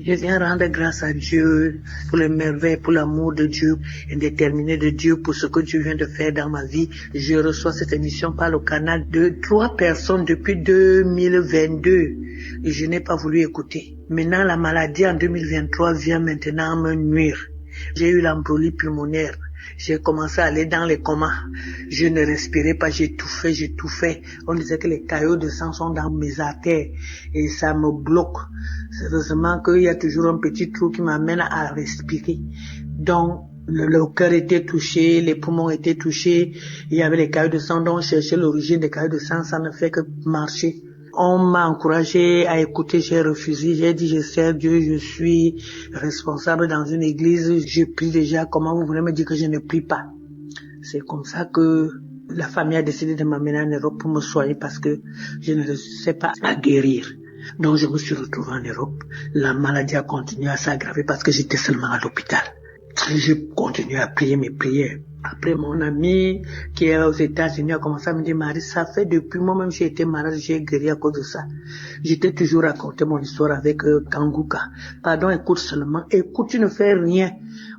Je viens rendre grâce à Dieu pour les merveilles, pour l'amour de Dieu indéterminé de Dieu, pour ce que Dieu vient de faire dans ma vie. Je reçois cette émission par le canal de 3 personnes depuis 2022 et je n'ai pas voulu écouter. Maintenant, la maladie en 2023 vient maintenant me nuire. J'ai eu l'embolie pulmonaire. J'ai commencé à aller dans les comas. Je ne respirais pas, j'étouffais. On disait que les caillots de sang sont dans mes artères et ça me bloque. Heureusement qu'il y a toujours un petit trou qui m'amène à respirer. Donc, le cœur était touché, les poumons étaient touchés, il y avait les caillots de sang, donc chercher l'origine des caillots de sang, ça ne fait que marcher. On m'a encouragé à écouter, j'ai refusé, j'ai dit je sers Dieu, je suis responsable dans une église, je prie déjà, comment vous voulez me dire que je ne prie pas? C'est comme ça que la famille a décidé de m'amener en Europe pour me soigner parce que je ne sais pas à guérir. Donc je me suis retrouvé en Europe, la maladie a continué à s'aggraver parce que j'étais seulement à l'hôpital. Je continue à prier mes prières. Après, mon ami qui est aux États-Unis a commencé à me dire, Marie, ça fait depuis moi-même j'ai été malade, j'ai guéri à cause de ça. J'étais toujours raconté mon histoire avec Kanguka. Pardon, écoute seulement. Écoute, tu ne fais rien.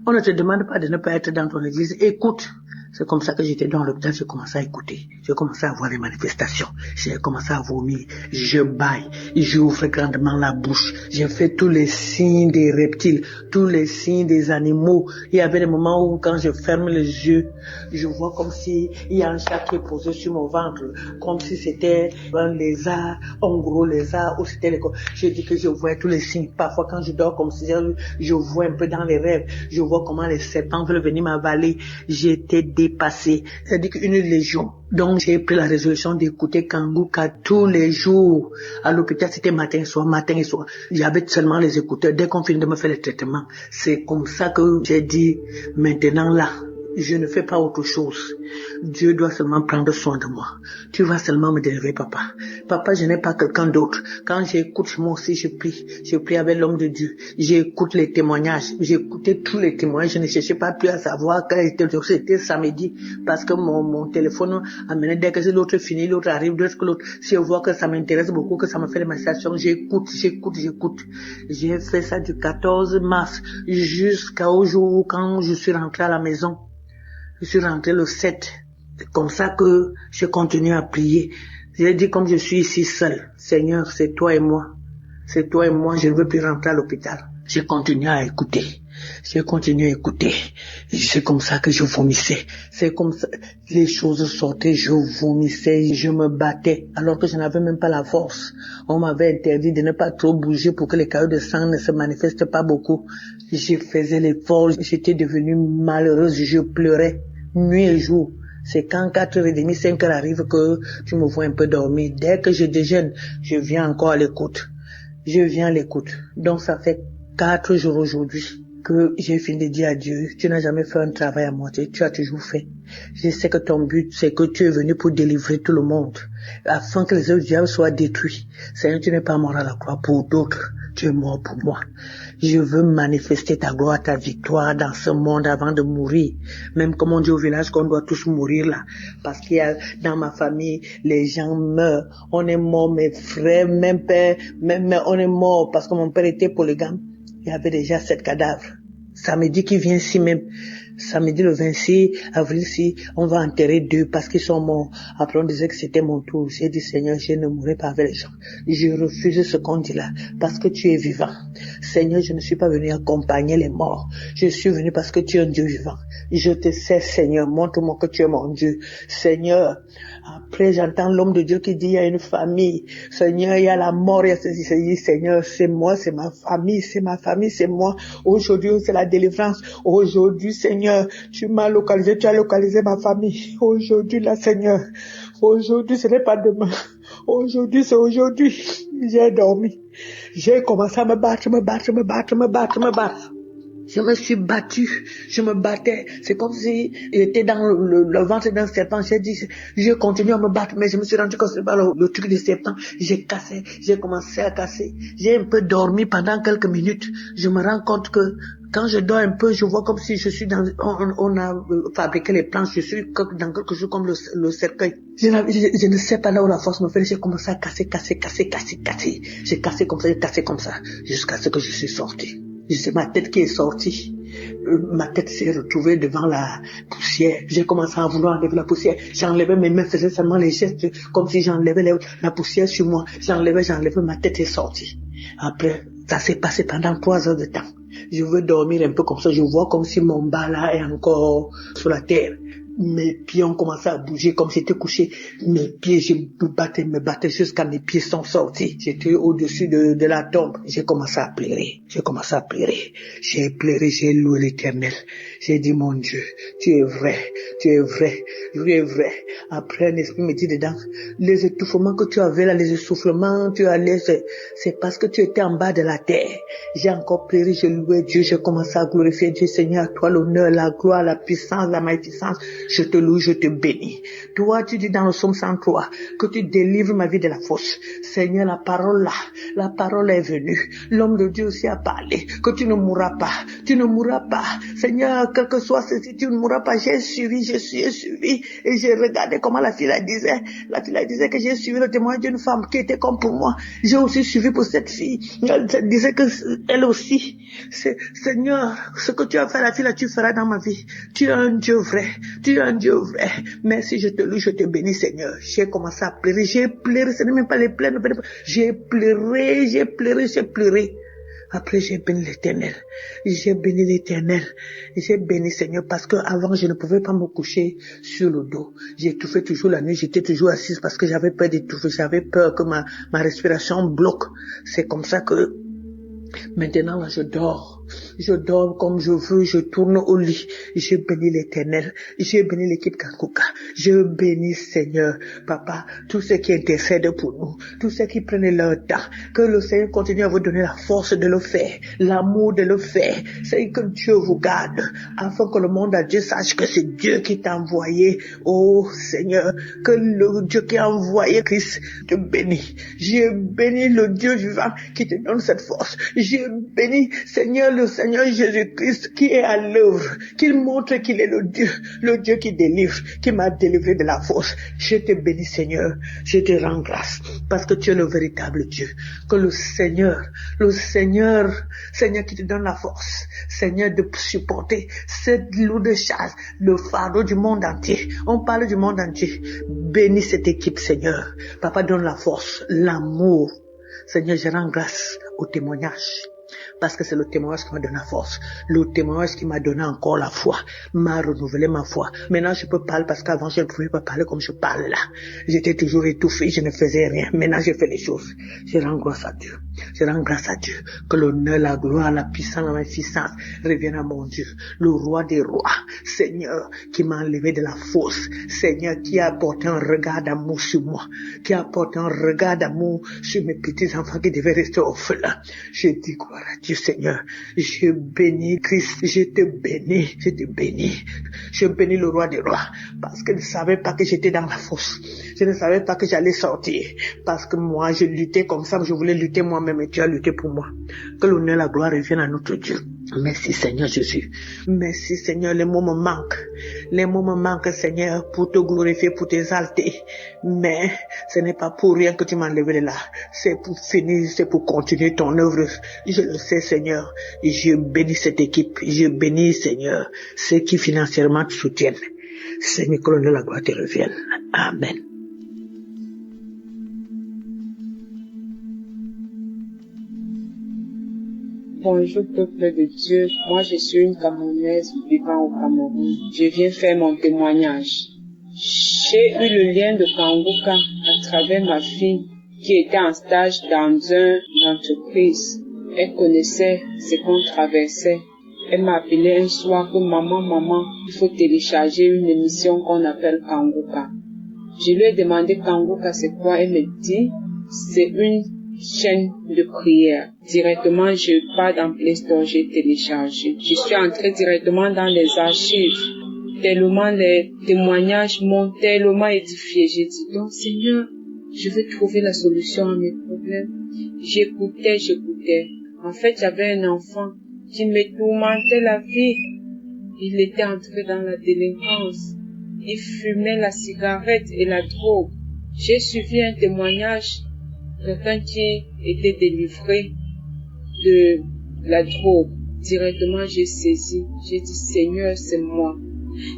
On ne te demande pas de ne pas être dans ton église. Écoute. C'est comme ça que j'étais dans l'hôpital, j'ai commencé à écouter. J'ai commencé à voir les manifestations. J'ai commencé à vomir. Je baille. J'ouvre grandement la bouche. J'ai fait tous les signes des reptiles, tous les signes des animaux. Il y avait des moments où quand je ferme les yeux, je vois comme si il y a un chat qui est posé sur mon ventre, comme si c'était un lézard, un gros lézard, ou c'était les... Je dis que je vois tous les signes. Parfois quand je dors comme si je vois un peu dans les rêves. Je vois comment les serpents veulent venir m'avaler. J'étais dépassé, c'est-à-dire qu'une légion. Donc j'ai pris la résolution d'écouter Kanguka tous les jours. À l'hôpital, c'était matin et soir, matin et soir. J'avais seulement les écouteurs. Dès qu'on finit de me faire le traitement, c'est comme ça que j'ai dit, maintenant là, je ne fais pas autre chose. Dieu doit seulement prendre soin de moi. Tu vas seulement me délivrer, papa. Papa, je n'ai pas quelqu'un d'autre. Quand j'écoute, moi aussi, je prie. Je prie avec l'homme de Dieu. J'écoute les témoignages. J'écoutais tous les témoignages. Je ne cherchais pas plus à savoir quel était le jour. C'était samedi. Parce que mon téléphone amenait, dès que l'autre finit, l'autre arrive, dès que l'autre, si je vois que ça m'intéresse beaucoup, que ça me fait des manifestations, j'écoute. J'ai fait ça du 14 mars jusqu'au jour où quand je suis rentré à la maison. Je suis rentré le 7. C'est comme ça que je continue à prier. J'ai dit comme je suis ici seul, Seigneur, c'est toi et moi. C'est toi et moi, je ne veux plus rentrer à l'hôpital. J'ai continué à écouter. C'est comme ça que je vomissais. C'est comme ça, les choses sortaient, je vomissais, je me battais, alors que je n'avais même pas la force. On m'avait interdit de ne pas trop bouger pour que les caillots de sang ne se manifestent pas beaucoup. Je faisais l'effort, j'étais devenue malheureuse, je pleurais, nuit et jour. C'est quand 4h30, 5h arrive que tu me vois un peu dormir. Dès que je déjeune, je viens encore à l'écoute. Donc ça fait 4 jours aujourd'hui que j'ai fini de dire à Dieu, tu n'as jamais fait un travail à moitié, tu as toujours fait. Je sais que ton but, c'est que tu es venu pour délivrer tout le monde, afin que les œuvres du diable soient détruits. Seigneur, tu n'es pas mort à la croix pour d'autres, tu es mort pour moi. Je veux manifester ta gloire, ta victoire dans ce monde avant de mourir. Même comme on dit au village qu'on doit tous mourir là. Parce qu'il y a, dans ma famille, les gens meurent. On est mort, mes frères, même père, même on est mort parce que mon père était polygame. Il y avait déjà 7 cadavres. Samedi qui vient ici même, samedi le 26 avril, si on va enterrer 2 parce qu'ils sont morts. Après on disait que c'était mon tour. J'ai dit Seigneur, je ne mourrai pas avec les gens. Je refuse ce qu'on dit là parce que tu es vivant. Seigneur, je ne suis pas venu accompagner les morts. Je suis venu parce que tu es un Dieu vivant. Je te sais, Seigneur, montre-moi que tu es mon Dieu. Seigneur, après j'entends l'homme de Dieu qui dit il y a une famille. Seigneur, il y a la mort, il y a ceci. Seigneur, c'est moi, c'est ma famille, c'est moi. Aujourd'hui, c'est la délivrance. Aujourd'hui, Seigneur, tu m'as localisé, tu as localisé ma famille. Aujourd'hui, là, Seigneur. Aujourd'hui, ce n'est pas demain. Aujourd'hui, c'est aujourd'hui. J'ai dormi. J'ai commencé à me battre. Je me suis battu, je me battais. C'est comme si j'étais dans le ventre d'un serpent. J'ai dit, je continue à me battre, mais je me suis rendu compte que c'est pas le truc du serpent. J'ai commencé à casser. J'ai un peu dormi pendant quelques minutes. Je me rends compte que quand je dors un peu, je vois comme si je suis on a fabriqué les planches, je suis dans quelque chose comme le cercueil. Je ne sais pas là où la force me fait, j'ai commencé à casser. J'ai cassé comme ça, jusqu'à ce que je suis sorti. C'est ma tête qui est sortie. Ma tête s'est retrouvée devant la poussière. J'ai commencé à vouloir enlever la poussière. J'enlevais mes mains, faisais seulement les gestes comme si j'enlevais la poussière sur moi. J'enlevais, ma tête est sortie. Après, ça s'est passé pendant 3 heures de temps. Je veux dormir un peu comme ça. Je vois comme si mon bas là est encore sur la terre. Mes pieds ont commencé à bouger comme si j'étais couché. Mes pieds, je me battais jusqu'à mes pieds sont sortis. J'étais au-dessus de la tombe. J'ai commencé à pleurer. J'ai pleuré, j'ai loué l'Éternel. J'ai dit, mon Dieu, tu es vrai. Après, un esprit me dit dedans, les étouffements que tu avais là, les essoufflements, tu allais, c'est parce que tu étais en bas de la terre. J'ai encore pleuré, j'ai loué Dieu, j'ai commencé à glorifier Dieu, Seigneur, à toi l'honneur, la gloire, la puissance, la magnificence. Je te loue, je te bénis. Toi, tu dis dans le psaume 103 que tu délivres ma vie de la fosse. Seigneur, la parole est venue. L'homme de Dieu aussi a parlé, que tu ne mourras pas. Tu ne mourras pas. Seigneur, quel que soit ceci, tu ne mourras pas. J'ai suivi, et j'ai regardé comment la fille disait. La fille disait que j'ai suivi le témoignage d'une femme qui était comme pour moi. J'ai aussi suivi pour cette fille. Elle disait que elle aussi. Seigneur, ce que tu as fait à la fille là, tu feras dans ma vie. Tu es un Dieu vrai. Tu es un Dieu vrai. Merci, je te loue, je te bénis, Seigneur. J'ai commencé à pleurer. J'ai pleuré. Ce n'est même pas les pleurs. J'ai pleuré. Après, j'ai béni l'Éternel. J'ai béni, Seigneur, parce que avant, je ne pouvais pas me coucher sur le dos. J'étouffais toujours la nuit. J'étais toujours assise parce que j'avais peur d'étouffer. J'avais peur que ma respiration bloque. C'est comme ça que maintenant, là, je dors. Je dors comme je veux, je tourne au lit. Je bénis l'Éternel. Je bénis l'équipe Kanguka. Je bénis Seigneur, Papa, tous ceux qui intercèdent pour nous, tous ceux qui prennent leur temps. Que le Seigneur continue à vous donner la force de le faire, l'amour de le faire. C'est que Dieu vous garde, afin que le monde entier sache que c'est Dieu qui t'a envoyé. Oh Seigneur, que le Dieu qui a envoyé Christ te bénit. Je bénis le Dieu vivant qui te donne cette force. Je bénis Seigneur, le Seigneur Jésus-Christ qui est à l'œuvre, qu'il montre qu'il est le Dieu qui délivre, qui m'a délivré de la force. Je te bénis Seigneur, je te rends grâce, parce que tu es le véritable Dieu. Que le Seigneur qui te donne la force, Seigneur, de supporter cette lourde charge, le fardeau du monde entier. On parle du monde entier. Bénis cette équipe Seigneur. Papa, donne la force, l'amour. Seigneur, je rends grâce au témoignage. Parce que c'est le témoignage qui m'a donné la force. Le témoignage qui m'a donné encore la foi. M'a renouvelé ma foi. Maintenant, je peux parler parce qu'avant, je ne pouvais pas parler comme je parle là. J'étais toujours étouffé, je ne faisais rien. Maintenant, je fais les choses. Je rends grâce à Dieu. Je rends grâce à Dieu. Que l'honneur, la gloire, la puissance, la magnificence reviennent à mon Dieu. Le roi des rois. Seigneur, qui m'a enlevé de la fosse. Seigneur, qui a apporté un regard d'amour sur moi. Qui a apporté un regard d'amour sur mes petits enfants qui devaient rester orphelins. Je dis gloire à Dieu, Seigneur. Je bénis Christ. Je te bénis. Je bénis le roi des rois. Parce que je ne savais pas que j'étais dans la fosse. Je ne savais pas que j'allais sortir. Parce que moi, je luttais comme ça. Je voulais lutter moi-même et tu as lutté pour moi. Que l'honneur et la gloire reviennent à notre Dieu. Merci Seigneur Jésus. Merci Seigneur. Les mots me manquent. Les mots me manquent Seigneur pour te glorifier, pour t'exalter. Mais ce n'est pas pour rien que tu m'as enlevé de là. C'est pour finir, c'est pour continuer ton œuvre. Je le sais Seigneur. Je bénis cette équipe. Je bénis Seigneur ceux qui financièrement te soutiennent. Seigneur, que l'honneur et la gloire te reviennent. Amen. Bonjour peuple de Dieu, moi je suis une Camerounaise vivant au Cameroun. Je viens faire mon témoignage. J'ai eu le lien de Kanguka à travers ma fille qui était en stage dans une entreprise. Elle connaissait ce qu'on traversait. Elle m'a appelé un soir que maman, il faut télécharger une émission qu'on appelle Kanguka. Je lui ai demandé Kanguka c'est quoi, elle me dit c'est une chaîne de prière. Directement, je pars dans Play Store, j'ai téléchargé. Je suis entrée directement dans les archives. Tellement les témoignages m'ont tellement édifié. J'ai dit, donc Seigneur, je veux trouver la solution à mes problèmes. J'écoutais. En fait, j'avais un enfant qui me tourmentait la vie. Il était entré dans la délinquance. Il fumait la cigarette et la drogue. J'ai suivi un témoignage. Quelqu'un qui était délivré de la drogue. Directement, j'ai saisi. J'ai dit, Seigneur, c'est moi.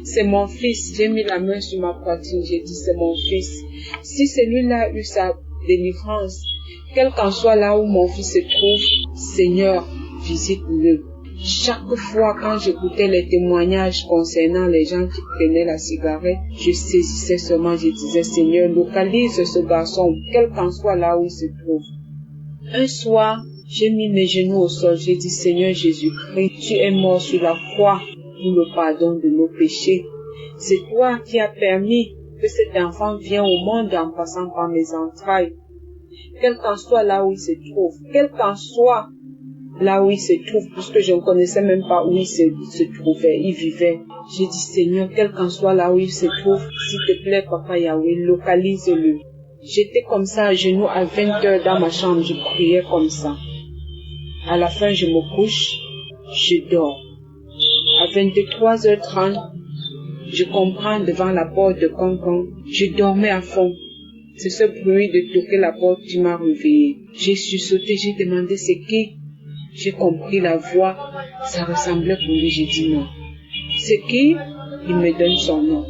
C'est mon fils. J'ai mis la main sur ma poitrine. J'ai dit, c'est mon fils. Si celui-là a eu sa délivrance, quel qu'en soit là où mon fils se trouve, Seigneur, visite-le. Chaque fois quand j'écoutais les témoignages concernant les gens qui prenaient la cigarette, je saisissais seulement, je disais, Seigneur, localise ce garçon, quel qu'en soit là où il se trouve. Un soir, j'ai mis mes genoux au sol, j'ai dit, Seigneur Jésus-Christ, tu es mort sur la croix pour le pardon de nos péchés. C'est toi qui as permis que cet enfant vienne au monde en passant par mes entrailles. Quel qu'en soit là où il se trouve, quel qu'en soit là où il se trouve, puisque je ne connaissais même pas où il se trouvait, il vivait. J'ai dit, Seigneur, quel qu'en soit là où il se trouve, s'il te plaît, Papa Yahweh, localise-le. J'étais comme ça, à genoux, à 20h dans ma chambre, je priais comme ça. À la fin, je me couche, je dors. À 23h30, je comprends devant la porte de Cancan, je dormais à fond. C'est ce bruit de toquer la porte qui m'a réveillé. J'ai sursauté, j'ai demandé c'est qui. J'ai compris la voix, ça ressemblait pour lui, j'ai dit non. C'est qui? Il me donne son nom.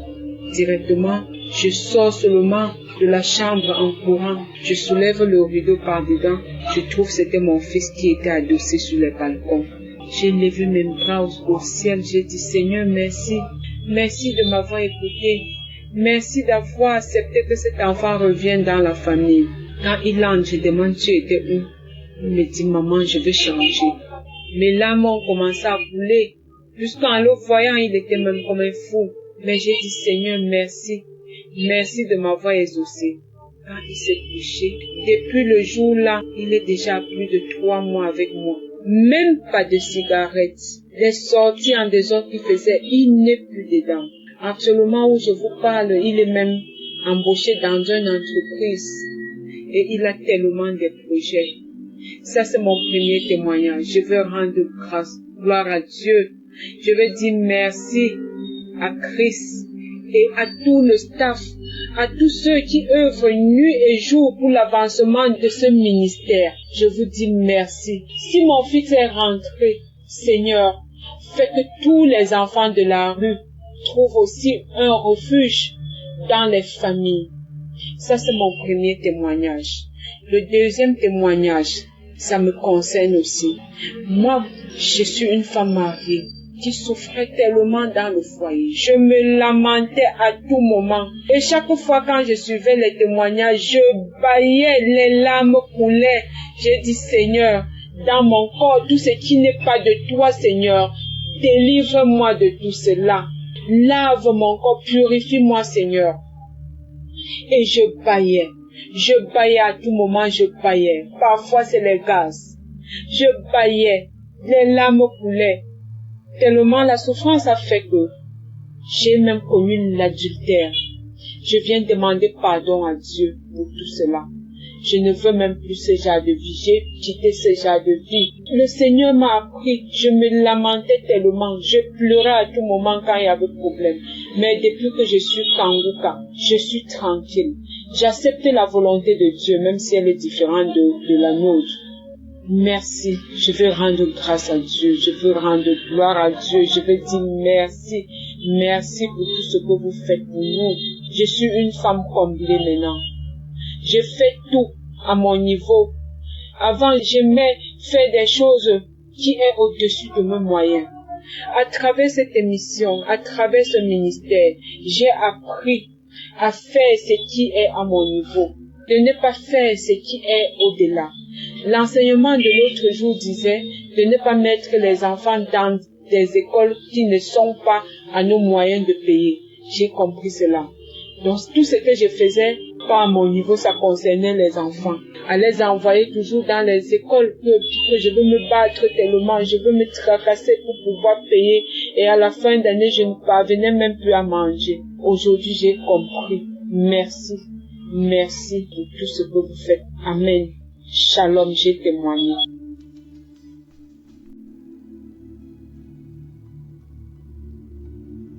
Directement, je sors seulement de la chambre en courant. Je soulève le rideau par dedans. Je trouve que c'était mon fils qui était adossé sur le balcon. J'ai levé mes bras au ciel. J'ai dit Seigneur, merci. Merci de m'avoir écouté. Merci d'avoir accepté que cet enfant revienne dans la famille. Quand il entre, je demande tu étais où? Il me dit maman, je veux changer. Mes larmes ont commencé à couler. Jusqu'en le voyant, il était même comme un fou. Mais j'ai dit Seigneur, merci. Merci de m'avoir exaucé. Quand il s'est couché, depuis le jour-là, il est déjà plus de 3 mois avec moi. Même pas de cigarettes. Les sorties en désordre qu'il faisait, il n'est plus dedans. Actuellement où je vous parle, il est même embauché dans une entreprise. Et il a tellement de projets. Ça, c'est mon premier témoignage. Je veux rendre grâce, gloire à Dieu. Je veux dire merci à Christ et à tout le staff, à tous ceux qui œuvrent nuit et jour pour l'avancement de ce ministère. Je vous dis merci. Si mon fils est rentré, Seigneur, fais que tous les enfants de la rue trouvent aussi un refuge dans les familles. Ça, c'est mon premier témoignage. Le deuxième témoignage, ça me concerne aussi. Moi, je suis une femme mariée qui souffrait tellement dans le foyer. Je me lamentais à tout moment. Et chaque fois quand je suivais les témoignages, je bâillais, les larmes coulaient. J'ai dit, Seigneur, dans mon corps, tout ce qui n'est pas de toi, Seigneur, délivre-moi de tout cela. Lave mon corps, purifie-moi, Seigneur. Et je bâillais. Je bâillais à tout moment, je bâillais. Parfois, c'est les gaz. Je bâillais. Les larmes coulaient. Tellement la souffrance a fait que j'ai même connu l'adultère. Je viens demander pardon à Dieu pour tout cela. Je ne veux même plus ce genre de vie. J'ai quitté ce genre de vie. Le Seigneur m'a appris. Je me lamentais tellement. Je pleurais à tout moment quand il y avait problème. Mais depuis que je suis Kanguka, je suis tranquille. J'accepte la volonté de Dieu, même si elle est différente de la nôtre. Merci. Je veux rendre grâce à Dieu. Je veux rendre gloire à Dieu. Je veux dire merci. Merci pour tout ce que vous faites pour nous. Je suis une femme comblée maintenant. Je fais tout à mon niveau. Avant, j'aimais faire des choses qui est au-dessus de mes moyens. À travers cette émission, à travers ce ministère, j'ai appris à faire ce qui est à mon niveau, de ne pas faire ce qui est au-delà. L'enseignement de l'autre jour disait de ne pas mettre les enfants dans des écoles qui ne sont pas à nos moyens de payer. J'ai compris cela. Donc tout ce que je faisais, pas à mon niveau, ça concernait les enfants. À les envoyer toujours dans les écoles que je veux me battre tellement, je veux me tracasser pour pouvoir payer. Et à la fin d'année, je ne parvenais même plus à manger. Aujourd'hui, j'ai compris. Merci. Merci pour tout ce que vous faites. Amen. Shalom, j'ai témoigné.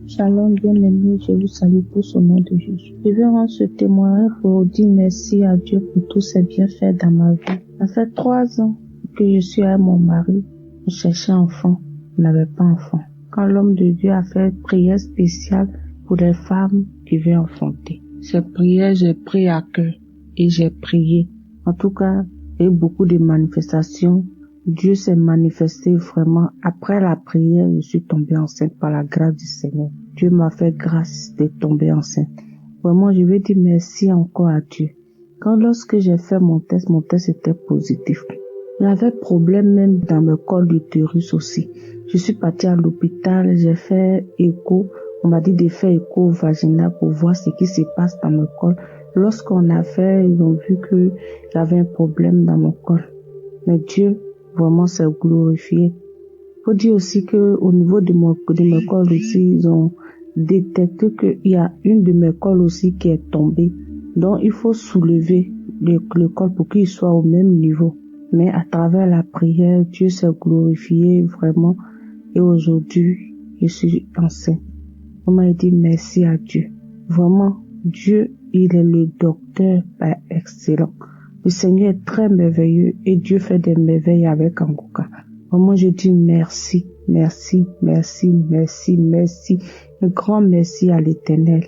Shalom, bien-aimé, je vous salue pour ce nom de Jésus. Je vais rendre ce témoignage pour dire merci à Dieu pour tous ses bienfaits dans ma vie. Ça fait 3 ans que je suis avec mon mari. On cherchait enfant, on n'avait pas enfant. Quand l'homme de Dieu a fait une prière spéciale pour les femmes qui veulent enfanter. Cette prière, j'ai pris à cœur et j'ai prié. En tout cas, il y a eu beaucoup de manifestations. Dieu s'est manifesté vraiment. Après la prière, je suis tombée enceinte par la grâce du Seigneur. Dieu m'a fait grâce de tomber enceinte. Vraiment, je veux dire merci encore à Dieu. Lorsque j'ai fait mon test était positif. J'avais problème même dans le col d'utérus aussi. Je suis partie à l'hôpital, j'ai fait écho. On m'a dit de faire écho vaginal pour voir ce qui se passe dans le col. Lorsqu'on a fait, ils ont vu que j'avais un problème dans mon col. Mais Dieu vraiment s'est glorifié. Faut dire aussi que au niveau de mes cols aussi, ils ont détecté qu'il y a une de mes cols aussi qui est tombée. Donc il faut soulever le col pour qu'il soit au même niveau. Mais à travers la prière, Dieu s'est glorifié vraiment. Et aujourd'hui, je suis enceinte. On m'a dit merci à Dieu. Vraiment, Dieu, il est le docteur excellent. Le Seigneur est très merveilleux et Dieu fait des merveilles avec Kanguka. Vraiment, je dis merci, merci, merci, merci, merci. Un grand merci à l'Éternel.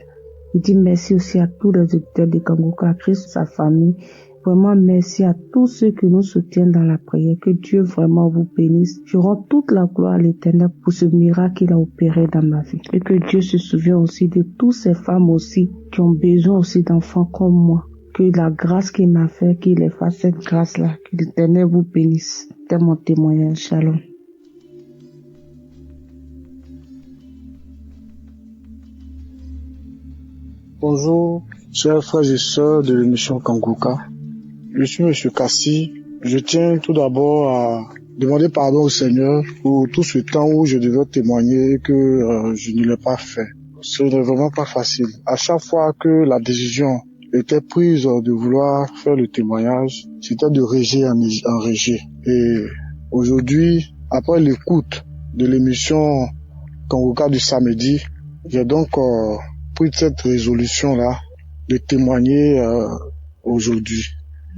Je dis merci aussi à tous les auditeurs de Kanguka, à Christ, sa famille. Vraiment, merci à tous ceux qui nous soutiennent dans la prière. Que Dieu vraiment vous bénisse. Je rends toute la gloire à l'Éternel pour ce miracle qu'il a opéré dans ma vie. Et que Dieu se souvienne aussi de toutes ces femmes aussi qui ont besoin aussi d'enfants comme moi. Que la grâce qu'il m'a fait, qu'il ait fait cette grâce-là. Que l'Éternel vous bénisse. C'est mon témoignage. Shalom. Bonjour, chers frères et sœurs de l'émission Kanguka. Je suis M. Kassi. Je tiens tout d'abord à demander pardon au Seigneur pour tout ce temps où je devais témoigner et que je ne l'ai pas fait. Ce n'est vraiment pas facile. À chaque fois que la décision était prise de vouloir faire le témoignage, c'était de réger en réger. Et aujourd'hui, après l'écoute de l'émission Kanguka du samedi, j'ai donc pris cette résolution-là de témoigner aujourd'hui.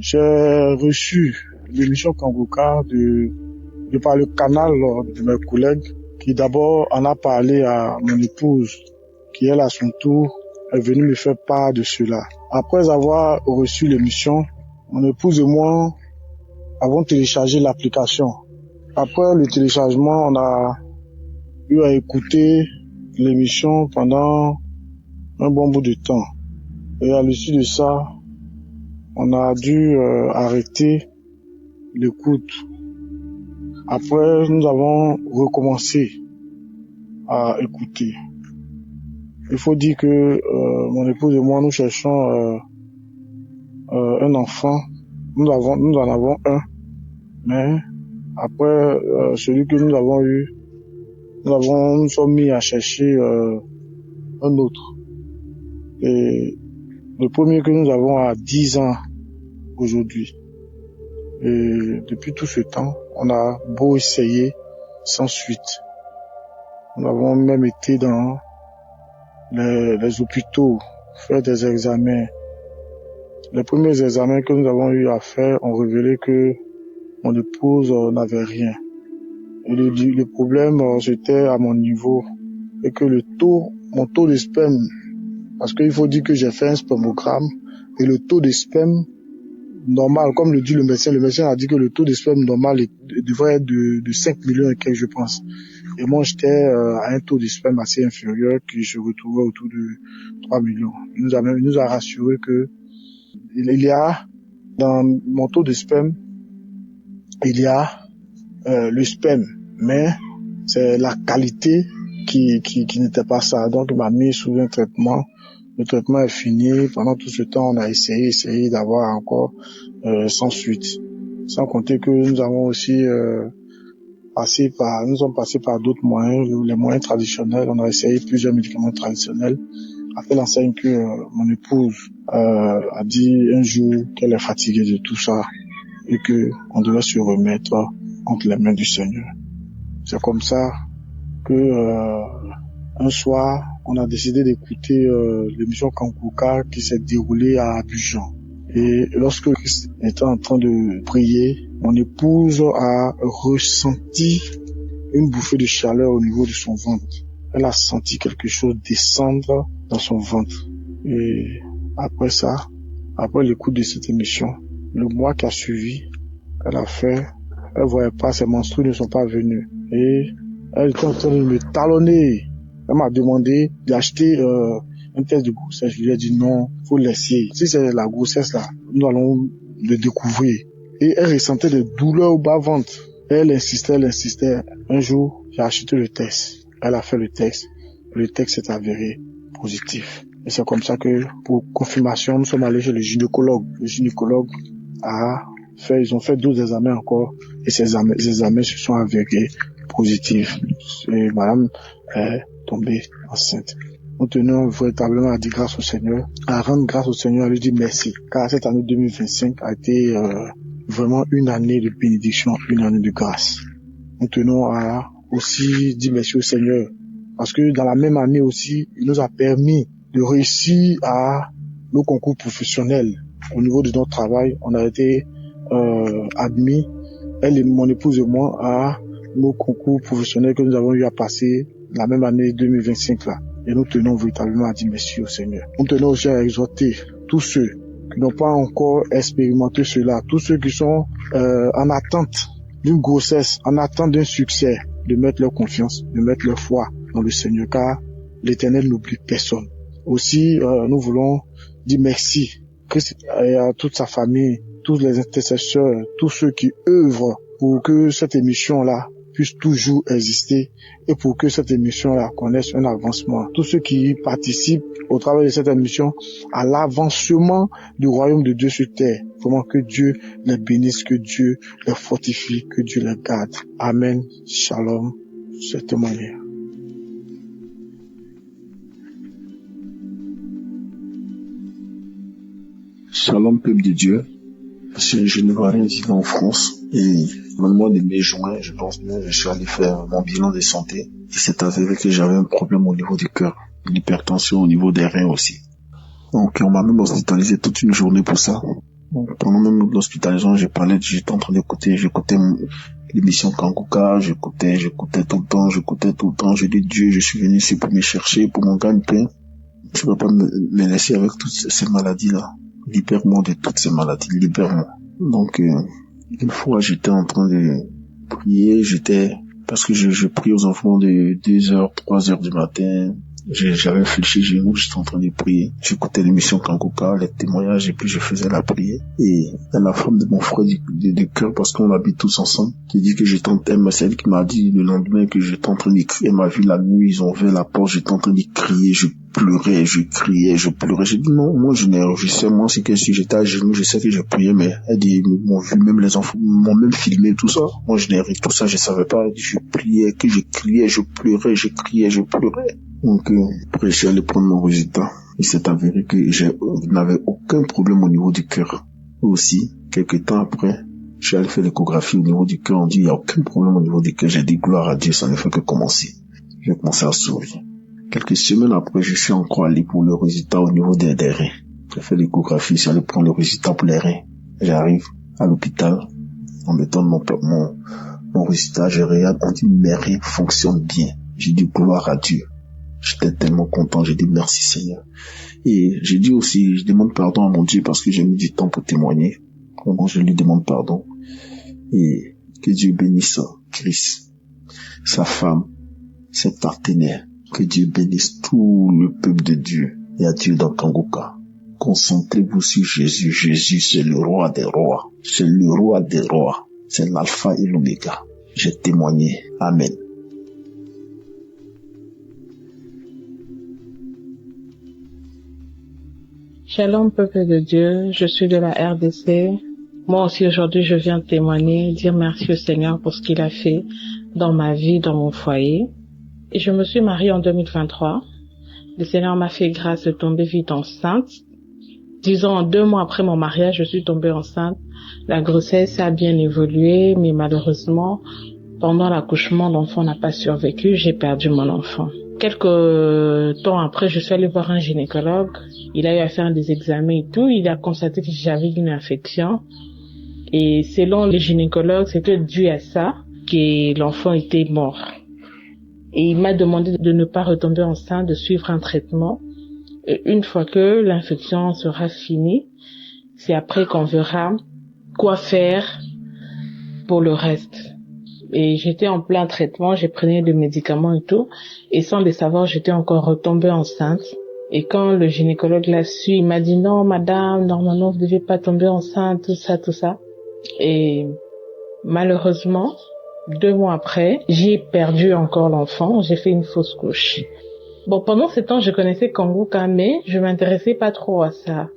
J'ai reçu l'émission Kanguka de par le canal de mes collègues qui d'abord en a parlé à mon épouse qui elle à son tour est venue me faire part de cela. Après avoir reçu l'émission, mon épouse et moi avons téléchargé l'application. Après le téléchargement, on a eu à écouter l'émission pendant un bon bout de temps. Et à l'issue de ça, on a dû arrêter l'écoute. Après, nous avons recommencé à écouter. Il faut dire que mon épouse et moi, nous cherchons un enfant. Nous en avons un. Mais après celui que nous avons eu, nous sommes mis à chercher un autre. Et le premier que nous avons a 10 ans aujourd'hui. Et depuis tout ce temps, on a beau essayer sans suite. Nous avons même été dans les hôpitaux, faire des examens. Les premiers examens que nous avons eu à faire ont révélé que mon épouse n'avait rien. Et le problème, c'était à mon niveau. Et que mon taux de sperme, parce qu'il faut dire que j'ai fait un spermogramme, et le taux de sperme normal, comme le dit le médecin a dit que le taux de sperme normal devrait être de 5 millions et quelques, je pense. Et moi, j'étais à un taux de sperme assez inférieur, qui se retrouvait autour de 3 millions. Il nous a rassuré que il y a, dans mon taux de sperme, il y a le sperme, mais c'est la qualité qui n'était pas ça. Donc, il m'a mis sous un traitement. Le traitement est fini. Pendant tout ce temps, on a essayé d'avoir encore sans suite. Sans compter que nous avons aussi nous sommes passés par d'autres moyens, les moyens traditionnels. On a essayé plusieurs médicaments traditionnels. Après l'enseigne que mon épouse a dit un jour qu'elle est fatiguée de tout ça et que on devait se remettre entre les mains du Seigneur. C'est comme ça que un soir, on a décidé d'écouter l'émission Kanguka qui s'est déroulée à Abidjan. Et lorsque Christ était en train de prier, mon épouse a ressenti une bouffée de chaleur au niveau de son ventre. Elle a senti quelque chose descendre dans son ventre. Et après ça, après l'écoute de cette émission, le mois qui a suivi, elle voyait pas, ses menstrues ne sont pas venues. Et elle était en train de me talonner. Elle m'a demandé d'acheter un test de grossesse. Je lui ai dit non, faut laisser. Si c'est la grossesse là, nous allons le découvrir. Et elle ressentait des douleurs au bas-ventre. Elle insistait. Un jour, j'ai acheté le test. Elle a fait le test. Le test s'est avéré positif. Et c'est comme ça que, pour confirmation, nous sommes allés chez le gynécologue. Le gynécologue a ils ont fait d'autres examens encore, et ces examens se sont avérés positifs. Et madame est tombée enceinte. Nous tenons véritablement à dire grâce au Seigneur, à rendre grâce au Seigneur, à lui dire merci, car cette année 2025 a été vraiment une année de bénédiction, une année de grâce. Nous tenons à aussi dire merci au Seigneur, parce que dans la même année aussi, il nous a permis de réussir à nos concours professionnels. Au niveau de notre travail, on a été admis, elle et mon épouse et moi, à nos concours professionnels que nous avons eu à passer la même année 2025 là. Et nous tenons véritablement à dire merci au Seigneur. Nous tenons aussi à exhorter tous ceux qui n'ont pas encore expérimenté cela, tous ceux qui sont en attente d'une grossesse, en attente d'un succès, de mettre leur confiance, de mettre leur foi dans le Seigneur, car l'Éternel n'oublie personne. Aussi, nous voulons dire merci à toute sa famille, tous les intercesseurs, tous ceux qui œuvrent pour que cette émission-là puisse toujours exister et pour que cette émission-là connaisse un avancement. Tous ceux qui participent au travail de cette émission à l'avancement du royaume de Dieu sur terre. Vraiment que Dieu les bénisse, que Dieu les fortifie, que Dieu les garde. Amen. Shalom. Cette manière. Shalom, peuple de Dieu. Je ne vois rien vivre en France et dans le mois de mai-juin, je pense bien, je suis allé faire mon bilan de santé et c'est avéré que j'avais un problème au niveau du cœur, l'hypertension au niveau des reins aussi. Donc on m'a même hospitalisé toute une journée pour ça. Donc, pendant même l'hospitalisation, j'étais en train d'écouter, j'écoutais l'émission Kanguka, j'écoutais tout le temps, je dis Dieu, je suis venu ici pour me chercher, pour mon gagne-pain. Je ne peux pas me laisser avec toutes ces maladies-là. Libère-moi de toutes ces maladies, libère-moi. Donc, une fois, j'étais en train de prier, parce que je prie aux enfants de 2h, 3h du matin. J'avais fléchi genoux, j'étais en train de prier. J'écoutais l'émission Kanguka, les témoignages, et puis je faisais la prière. Et la femme de mon frère de cœur, parce qu'on habite tous ensemble, qui dit que c'est elle qui m'a dit le lendemain que j'étais en train de crier. Elle m'a vu la nuit, ils ont ouvert la porte, j'étais en train de crier, je pleurais, je criais, je pleurais. J'ai dit non, moi je sais, moi c'est que si j'étais à genoux, je sais que je priais, mais elle dit, ils m'ont vu, même les enfants m'ont même filmé tout ça. Moi je n'ai rien, tout ça, je savais pas. Elle dit, je priais, que je criais, je pleurais, je criais, je pleurais. Donc, après, je suis allé prendre mon résultat. Il s'est avéré que je n'avais aucun problème au niveau du cœur. Aussi, quelques temps après, je suis allé faire l'échographie au niveau du cœur. On dit, il n'y a aucun problème au niveau du cœur. J'ai dit, gloire à Dieu, ça ne fait que commencer. J'ai commencé à sourire. Quelques semaines après, je suis encore allé pour le résultat au niveau des reins. J'ai fait l'échographie, je suis allé prendre le résultat pour les reins. J'arrive à l'hôpital, on me donne mon résultat, je regarde, on dit, mes reins fonctionnent bien. J'ai dit, gloire à Dieu. J'étais tellement content, j'ai dit merci Seigneur. Et j'ai dit aussi, je demande pardon à mon Dieu parce que j'ai mis du temps pour témoigner. Vraiment, je lui demande pardon. Et que Dieu bénisse Chris, sa femme, ses partenaires. Que Dieu bénisse tout le peuple de Dieu et à Dieu dans Kanguka. Concentrez-vous sur Jésus. Jésus, c'est le roi des rois. C'est le roi des rois. C'est l'alpha et l'oméga. J'ai témoigné. Amen. Shalom, peuple de Dieu, je suis de la RDC. Moi aussi aujourd'hui je viens témoigner, dire merci au Seigneur pour ce qu'il a fait dans ma vie, dans mon foyer. Et je me suis mariée en 2023. Le Seigneur m'a fait grâce de tomber vite enceinte. Disons 2 mois après mon mariage, je suis tombée enceinte. La grossesse a bien évolué, mais malheureusement, pendant l'accouchement, l'enfant n'a pas survécu, j'ai perdu mon enfant. Quelques temps après, je suis allée voir un gynécologue. Il a eu à faire des examens et tout. Il a constaté que j'avais une infection. Et selon les gynécologues, c'était dû à ça que l'enfant était mort. Et il m'a demandé de ne pas retomber enceinte, de suivre un traitement. Et une fois que l'infection sera finie, c'est après qu'on verra quoi faire pour le reste. Et j'étais en plein traitement, j'ai pris des médicaments et tout. Et sans le savoir, j'étais encore retombée enceinte. Et quand le gynécologue l'a su, il m'a dit non, madame, normalement, vous ne devez pas tomber enceinte, tout ça. Et malheureusement, 2 mois après, j'ai perdu encore l'enfant, j'ai fait une fausse couche. Bon, pendant ce temps, je connaissais Kanguka, mais je m'intéressais pas trop à ça.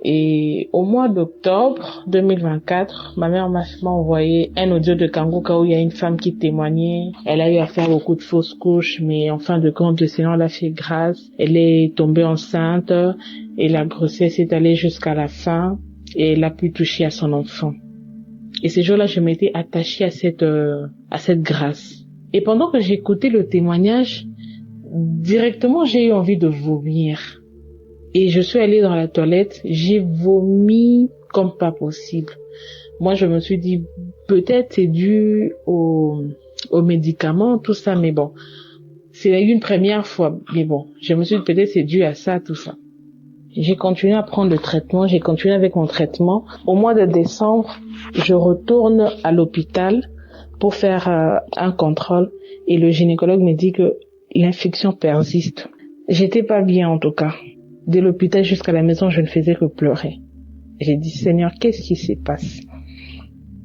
Et au mois d'octobre 2024, ma mère m'a envoyé un audio de Kanguka où il y a une femme qui témoignait. Elle a eu à faire beaucoup de fausses couches, mais en fin de compte, le Seigneur l'a fait grâce. Elle est tombée enceinte et la grossesse est allée jusqu'à la fin et elle a pu toucher à son enfant. Et ces jours-là, je m'étais attachée à cette grâce. Et pendant que j'écoutais le témoignage, directement, j'ai eu envie de vomir. Et je suis allée dans la toilette, j'ai vomi comme pas possible. Moi, je me suis dit, peut-être c'est dû aux médicaments, tout ça, mais bon. C'est une première fois, mais bon. Je me suis dit, peut-être c'est dû à ça, tout ça. J'ai continué à prendre le traitement, j'ai continué avec mon traitement. Au mois de décembre, je retourne à l'hôpital pour faire un contrôle et le gynécologue me dit que l'infection persiste. J'étais pas bien en tout cas. De l'hôpital jusqu'à la maison, je ne faisais que pleurer. J'ai dit, Seigneur, qu'est-ce qui se passe?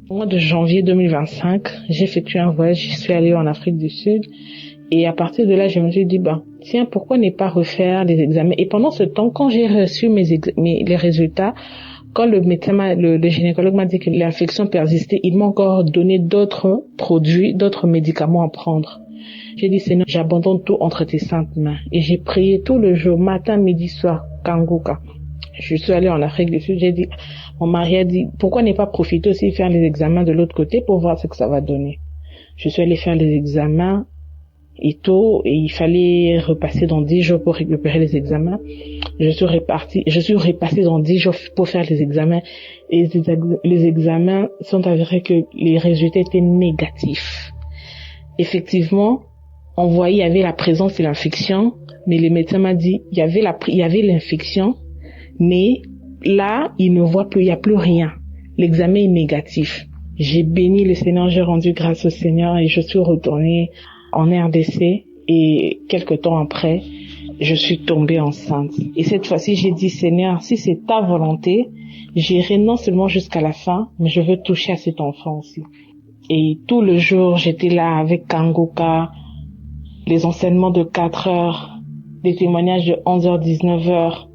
Au mois de janvier 2025, j'ai effectué un voyage, je suis allée en Afrique du Sud. Et à partir de là, je me suis dit, tiens, pourquoi ne pas refaire les examens? Et pendant ce temps, quand j'ai reçu les résultats, quand le médecin, le gynécologue m'a dit que l'infection persistait, il m'a encore donné d'autres produits, d'autres médicaments à prendre. J'ai dit, Seigneur, j'abandonne tout entre tes saintes mains. Et j'ai prié tout le jour, matin, midi, soir, Kanguka. Je suis allée en Afrique du Sud, j'ai dit, mon mari a dit, pourquoi ne pas profiter aussi faire les examens de l'autre côté pour voir ce que ça va donner? Je suis allée faire les examens et tout, et il fallait repasser dans 10 jours pour récupérer les examens. Je suis repassée dans 10 jours pour faire les examens, et les examens sont avérés que les résultats étaient négatifs. Effectivement, on voyait, il y avait la présence de l'infection, mais le médecin m'a dit, il y avait l'infection, mais là, il ne voit plus, il n'y a plus rien. L'examen est négatif. J'ai béni le Seigneur, j'ai rendu grâce au Seigneur et je suis retournée en RDC et quelque temps après, je suis tombée enceinte. Et cette fois-ci, j'ai dit, Seigneur, si c'est ta volonté, j'irai non seulement jusqu'à la fin, mais je veux toucher à cet enfant aussi. Et tout le jour, j'étais là avec Kanguka, les enseignements de 4 heures, des témoignages de 11h, 19h.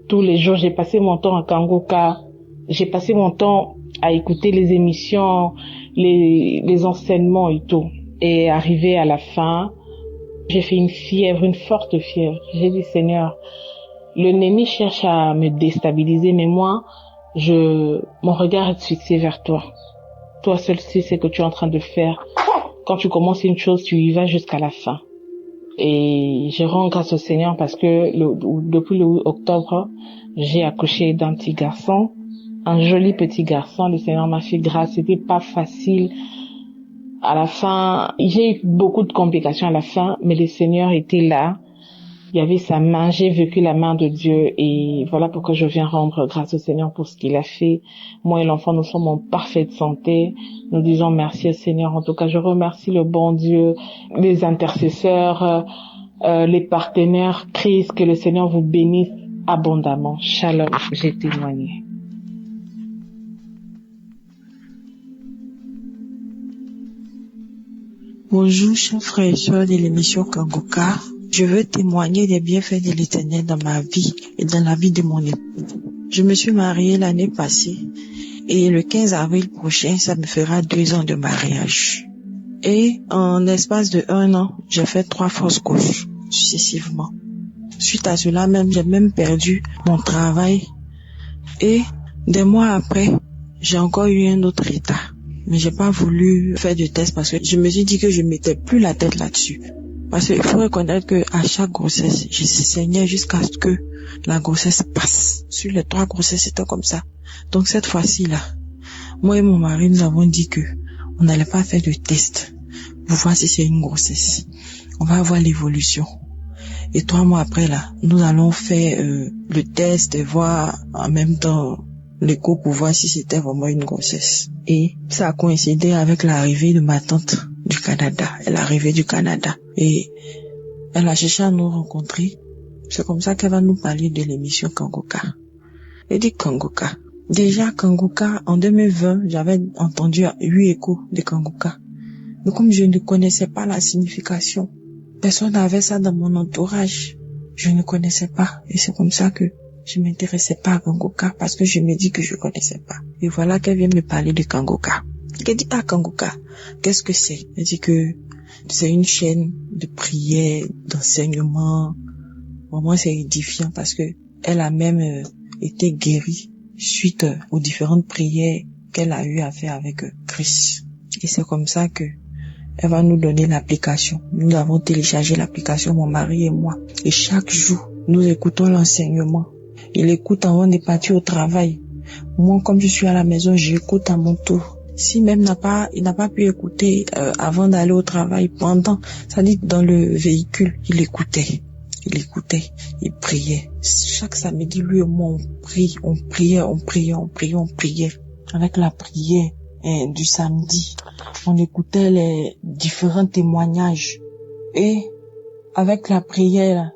Tous les jours, j'ai passé mon temps à Kanguka. J'ai passé mon temps à écouter les émissions, les enseignements et tout. Et arrivé à la fin, j'ai fait une forte fièvre. J'ai dit, Seigneur, l'ennemi cherche à me déstabiliser, mais moi, mon regard est fixé vers toi. Toi seul sais ce que tu es en train de faire. Quand tu commences une chose, tu y vas jusqu'à la fin. Et je rends grâce au Seigneur parce que depuis le 8 octobre, j'ai accouché d'un petit garçon, un joli petit garçon. Le Seigneur m'a fait grâce. C'était pas facile. À la fin, j'ai eu beaucoup de complications à la fin, mais le Seigneur était là. Il y avait sa main, j'ai vécu la main de Dieu et voilà pourquoi je viens rendre grâce au Seigneur pour ce qu'il a fait. Moi et l'enfant, nous sommes en parfaite santé. Nous disons merci au Seigneur. En tout cas, je remercie le bon Dieu, les intercesseurs, les partenaires. Christ, que le Seigneur vous bénisse abondamment. Shalom, j'ai témoigné. Bonjour, chers frères et sœurs de l'émission Kanguka. Je veux témoigner des bienfaits de l'Éternel dans ma vie et dans la vie de mon époux. Je me suis mariée l'année passée et le 15 avril prochain, ça me fera 2 ans de mariage. Et en l'espace de 1 an, j'ai fait 3 fausses couches successivement. Suite à cela même, j'ai même perdu mon travail et des mois après, j'ai encore eu un autre état. Mais j'ai pas voulu faire de test parce que je me suis dit que je mettais plus la tête là-dessus. Parce qu'il faut reconnaître que à chaque grossesse, je saignais jusqu'à ce que la grossesse passe. Sur les 3 grossesses, c'était comme ça. Donc cette fois-ci là, moi et mon mari, nous avons dit que on n'allait pas faire de test pour voir si c'est une grossesse. On va voir l'évolution. Et 3 mois après là, nous allons faire le test et voir en même temps l'écho pour voir si c'était vraiment une grossesse. Et ça a coïncidé avec l'arrivée de ma tante du Canada. Elle est arrivée du Canada. Et elle a cherché à nous rencontrer. C'est comme ça qu'elle va nous parler de l'émission Kanguka. Elle dit Kanguka. Déjà Kanguka, en 2020, j'avais entendu 8 échos de Kanguka. Mais comme je ne connaissais pas la signification, personne n'avait ça dans mon entourage. Je ne connaissais pas. Et c'est comme ça que je m'intéressais pas à Kangoka parce que je me dis que je connaissais pas. Et voilà qu'elle vient me parler de Kangoka. Elle dit, Kangoka, qu'est-ce que c'est? Elle dit que c'est une chaîne de prière, d'enseignement. Pour moi, c'est édifiant parce que elle a même été guérie suite aux différentes prières qu'elle a eu à faire avec Christ. Et c'est comme ça que elle va nous donner l'application. Nous avons téléchargé l'application, mon mari et moi. Et chaque jour, nous écoutons l'enseignement. Il écoute avant de partir au travail. Moi, comme je suis à la maison, j'écoute à mon tour. Si même il n'a pas pu écouter avant d'aller au travail, pendant, ça dit dans le véhicule, il écoutait, il priait. Chaque samedi, lui et moi, on priait. Avec la prière du samedi, on écoutait les différents témoignages. Et avec la prière,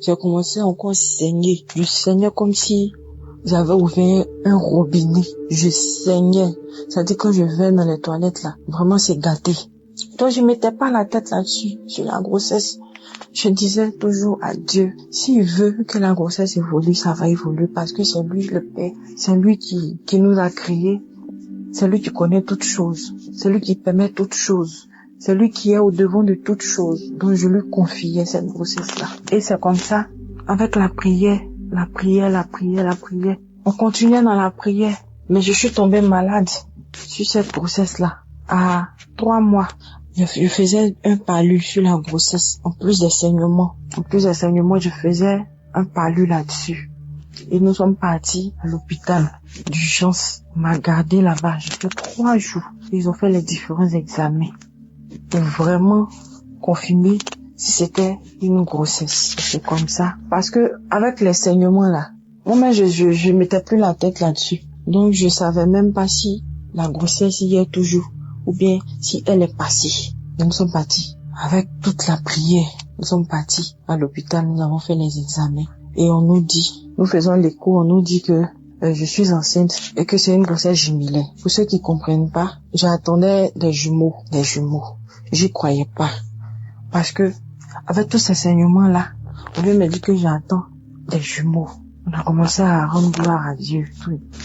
j'ai commencé encore à saigner. Je saignais comme si j'avais ouvert un robinet. Je saignais. C'est-à-dire quand je vais dans les toilettes là, vraiment c'est gâté. Donc je mettais pas la tête là-dessus, sur la grossesse. Je disais toujours à Dieu, s'il veut que la grossesse évolue, ça va évoluer parce que c'est lui le Père. C'est lui qui nous a créés. C'est lui qui connaît toutes choses. C'est lui qui permet toutes choses. C'est lui qui est au devant de toutes choses. Donc je lui confiais cette grossesse-là. Et c'est comme ça, avec la prière. On continuait dans la prière. Mais je suis tombée malade sur cette grossesse-là. À 3 mois, je faisais un palu sur la grossesse. En plus des saignements, je faisais un palu là-dessus. Et nous sommes partis à l'hôpital d'urgence. On m'a gardé là-bas. J'ai fait 3 jours. Ils ont fait les différents examens pour vraiment confirmer si c'était une grossesse. C'est comme ça. Parce que avec les saignements là, moi je mettais plus la tête là-dessus. Donc je savais même pas si la grossesse y est toujours ou bien si elle est passée. Nous sommes partis avec toute la prière. Nous sommes partis à l'hôpital. Nous avons fait les examens et on nous dit, nous faisons l'écho, on nous dit que je suis enceinte et que c'est une grossesse jumelée. Pour ceux qui comprennent pas, j'attendais des jumeaux. J'y croyais pas. Parce que, avec tous ces saignements-là, on vient me dire que j'attends des jumeaux. On a commencé à rendre gloire à Dieu.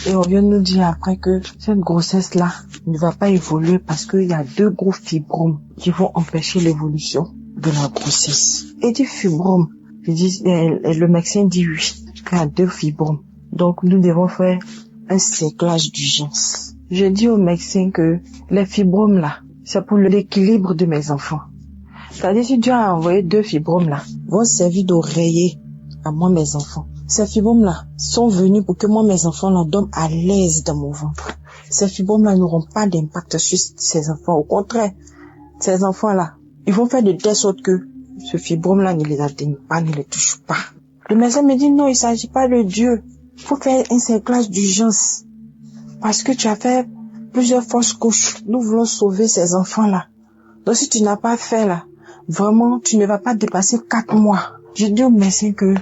Et on vient nous dire après que cette grossesse-là ne va pas évoluer parce qu'il y a 2 gros fibromes qui vont empêcher l'évolution de la grossesse. Et du fibrome, le médecin dit oui, il y a 2 fibromes. Donc nous devons faire un séclage d'urgence. Je dis au médecin que les fibromes là, c'est pour l'équilibre de mes enfants. C'est-à-dire si Dieu a envoyé 2 fibromes là, vont servir d'oreiller à moi mes enfants. Ces fibromes là sont venus pour que moi mes enfants là dorment à l'aise dans mon ventre. Ces fibromes là n'auront pas d'impact sur ces enfants. Au contraire, ces enfants là, ils vont faire de telle sorte que ce fibrome là ne les atteigne pas, ne les touche pas. Le médecin me dit non, il s'agit pas de Dieu. Il faut faire un séclage d'urgence. Parce que tu as fait plusieurs fausses couches. Nous voulons sauver ces enfants-là. Donc si tu n'as pas fait là, vraiment, tu ne vas pas dépasser 4 mois. Je dis au médecin que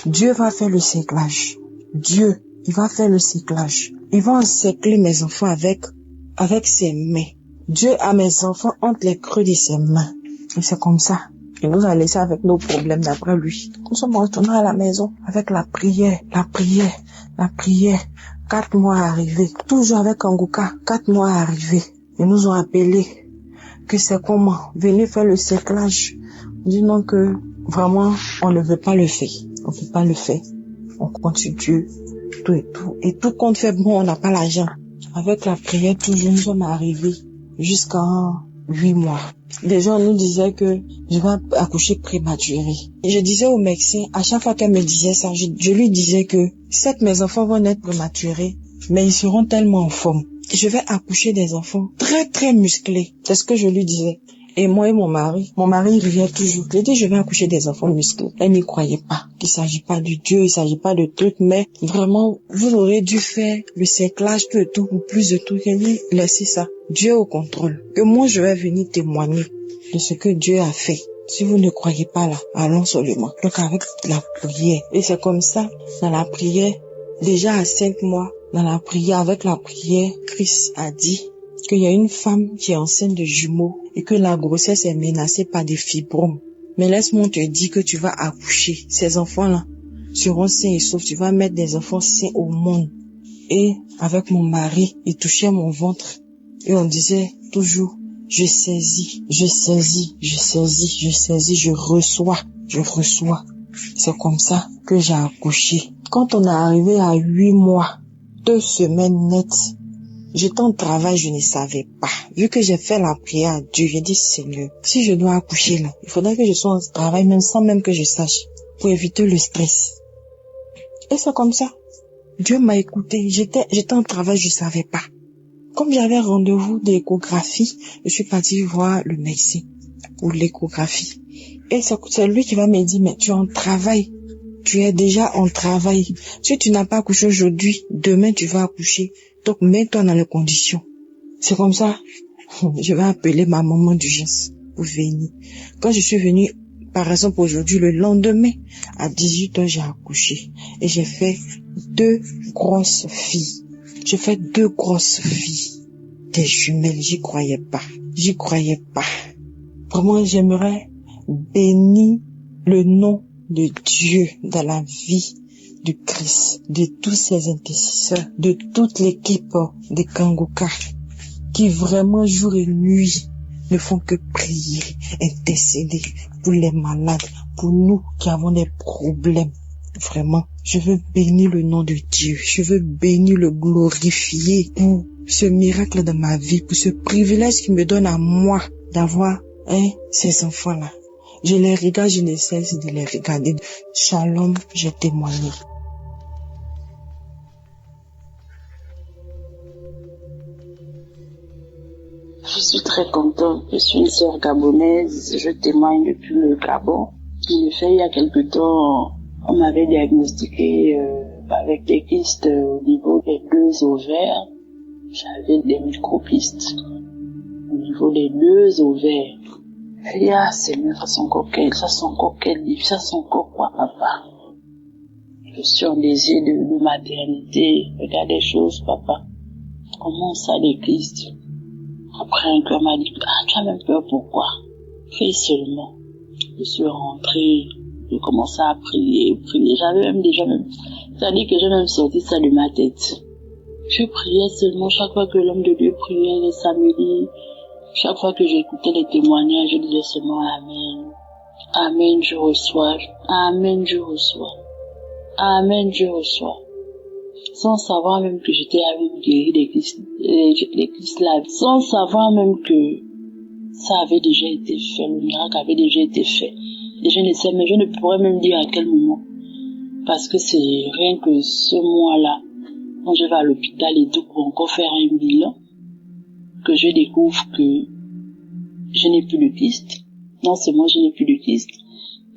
Dieu va faire le séclage. Dieu, il va faire le séclage. Il va encercler mes enfants avec ses mains. Dieu a mes enfants entre les creux de ses mains. Et c'est comme ça. Il nous a laissé avec nos problèmes d'après lui. Nous sommes retournés à la maison avec la prière. 4 mois arrivés. Toujours avec Kangoka. 4 mois arrivés. Ils nous ont appelés. Que c'est comment? Venez faire le séclage. On dit non que vraiment on ne veut pas le faire. On ne peut pas le faire. On continue tout et tout. Et tout compte fait bon, on n'a pas l'argent. Avec la prière, toujours nous sommes arrivés jusqu'à 8 mois. Les gens nous disaient que je vais accoucher prématuré. Et je disais au médecin, à chaque fois qu'elle me disait ça, je lui disais que certes mes enfants vont naître prématurés, mais ils seront tellement en forme. Je vais accoucher des enfants très très musclés. C'est ce que je lui disais. Et moi et mon mari riait toujours. Je dis je vais accoucher des enfants musclés. Elle n'y croyait pas. Il s'agit pas de Dieu, il s'agit pas de trucs, mais vraiment, vous aurez dû faire le séclage, tout et tout, ou plus de trucs. Elle dit, laissez ça. Dieu au contrôle. Que moi je vais venir témoigner de ce que Dieu a fait. Si vous ne croyez pas là, allons seulement. Donc avec la prière. Et c'est comme ça, dans la prière, déjà à 5 mois, dans la prière, avec la prière, Christ a dit qu'il y a une femme qui est enceinte de jumeaux et que la grossesse est menacée par des fibromes. Mais laisse-moi te dire que tu vas accoucher. Ces enfants-là, seront sains et saufs. Tu vas mettre des enfants sains au monde. Et avec mon mari, il touchait mon ventre. Et on disait toujours, je saisis, je saisis, je saisis, je saisis, je reçois, je reçois. C'est comme ça que j'ai accouché. Quand on est arrivé à 8 mois, 2 semaines nettes, j'étais en travail, je ne savais pas. Vu que j'ai fait la prière à Dieu, j'ai dit, Seigneur, si je dois accoucher là, il faudrait que je sois en travail même sans même que je sache, pour éviter le stress. Et c'est comme ça. Dieu m'a écouté. J'étais en travail, je savais pas. Comme j'avais rendez-vous d'échographie, je suis partie voir le médecin pour l'échographie. Et c'est lui qui va me dire, mais tu es en travail. Tu es déjà en travail. Si tu n'as pas accouché aujourd'hui, demain tu vas accoucher. Donc mets-toi dans les conditions. C'est comme ça. Je vais appeler ma maman d'urgence pour venir. Quand je suis venue, par exemple aujourd'hui, le lendemain, à 18h, j'ai accouché. Et j'ai fait 2 grosses filles. J'ai fait 2 grosses filles. Des jumelles, j'y croyais pas. J'y croyais pas. Vraiment, j'aimerais bénir le nom de Dieu dans la vie du Christ, de tous ses intercesseurs, de toute l'équipe de Kanguka, qui vraiment jour et nuit ne font que prier, intercéder pour les malades, pour nous qui avons des problèmes. Vraiment, je veux bénir le nom de Dieu, je veux bénir le glorifier pour ce miracle de ma vie, pour ce privilège qu'il me donne à moi d'avoir ces enfants-là. Je les regarde, je ne cesse de les regarder. Shalom, j'ai témoigné. Je suis très contente. Je suis une sœur gabonaise. Je témoigne depuis le Gabon. En effet, il y a quelque temps, on m'avait diagnostiqué avec des kystes au niveau des 2 ovaires. J'avais des micro-kystes au niveau des 2 ovaires. Et Seigneur, ça sent encore quel livre, ça sent encore quoi, papa? Je suis en désir de maternité. Regarde des choses, papa. Comment ça, les kystes? Après, un cœur m'a dit, tu as même peur, pourquoi? Fais seulement. Je suis rentrée, j'ai commencé à prier. J'avais même c'est-à-dire que j'ai même sorti ça de ma tête. Je priais seulement chaque fois que l'homme de Dieu priait les samedis. Chaque fois que j'écoutais les témoignages, je disais seulement Amen. Amen, je reçois. Amen, je reçois. Amen, je reçois. Sans savoir même que j'étais avec guéri des kystes là. Sans savoir même que ça avait déjà été fait, le miracle avait déjà été fait. Et je ne sais, mais je ne pourrais même dire à quel moment. Parce que c'est rien que ce mois-là, quand je vais à l'hôpital et tout pour encore faire un bilan, que je découvre que je n'ai plus de kyste. Non seulement je n'ai plus de kyste,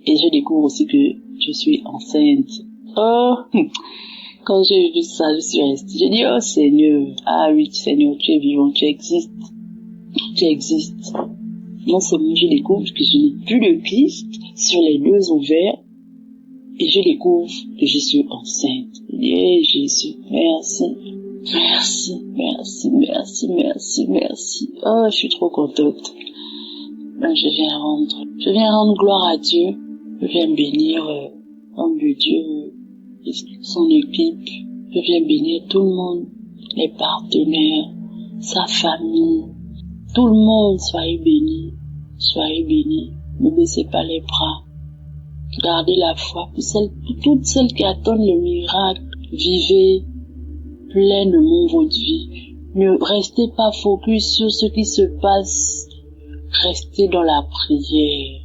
et je découvre aussi que je suis enceinte. Oh, quand j'ai vu ça, je suis restée. J'ai dit, oh Seigneur, ah oui Seigneur, tu es vivant, tu existes. Tu existes. Non seulement je découvre que je n'ai plus de kyste sur les 2 ovaires, et je découvre que je suis enceinte. Et Jésus, merci. Merci, merci, merci, merci, merci. Oh, je suis trop contente. Je viens rendre gloire à Dieu. Je viens bénir l'homme de Dieu et son équipe. Je viens bénir tout le monde, les partenaires, sa famille. Tout le monde, soyez bénis. Soyez bénis. Ne baissez pas les bras. Gardez la foi pour toutes celles qui attendent le miracle. Vivez pleinement votre vie. Ne restez pas focus sur ce qui se passe. Restez dans la prière.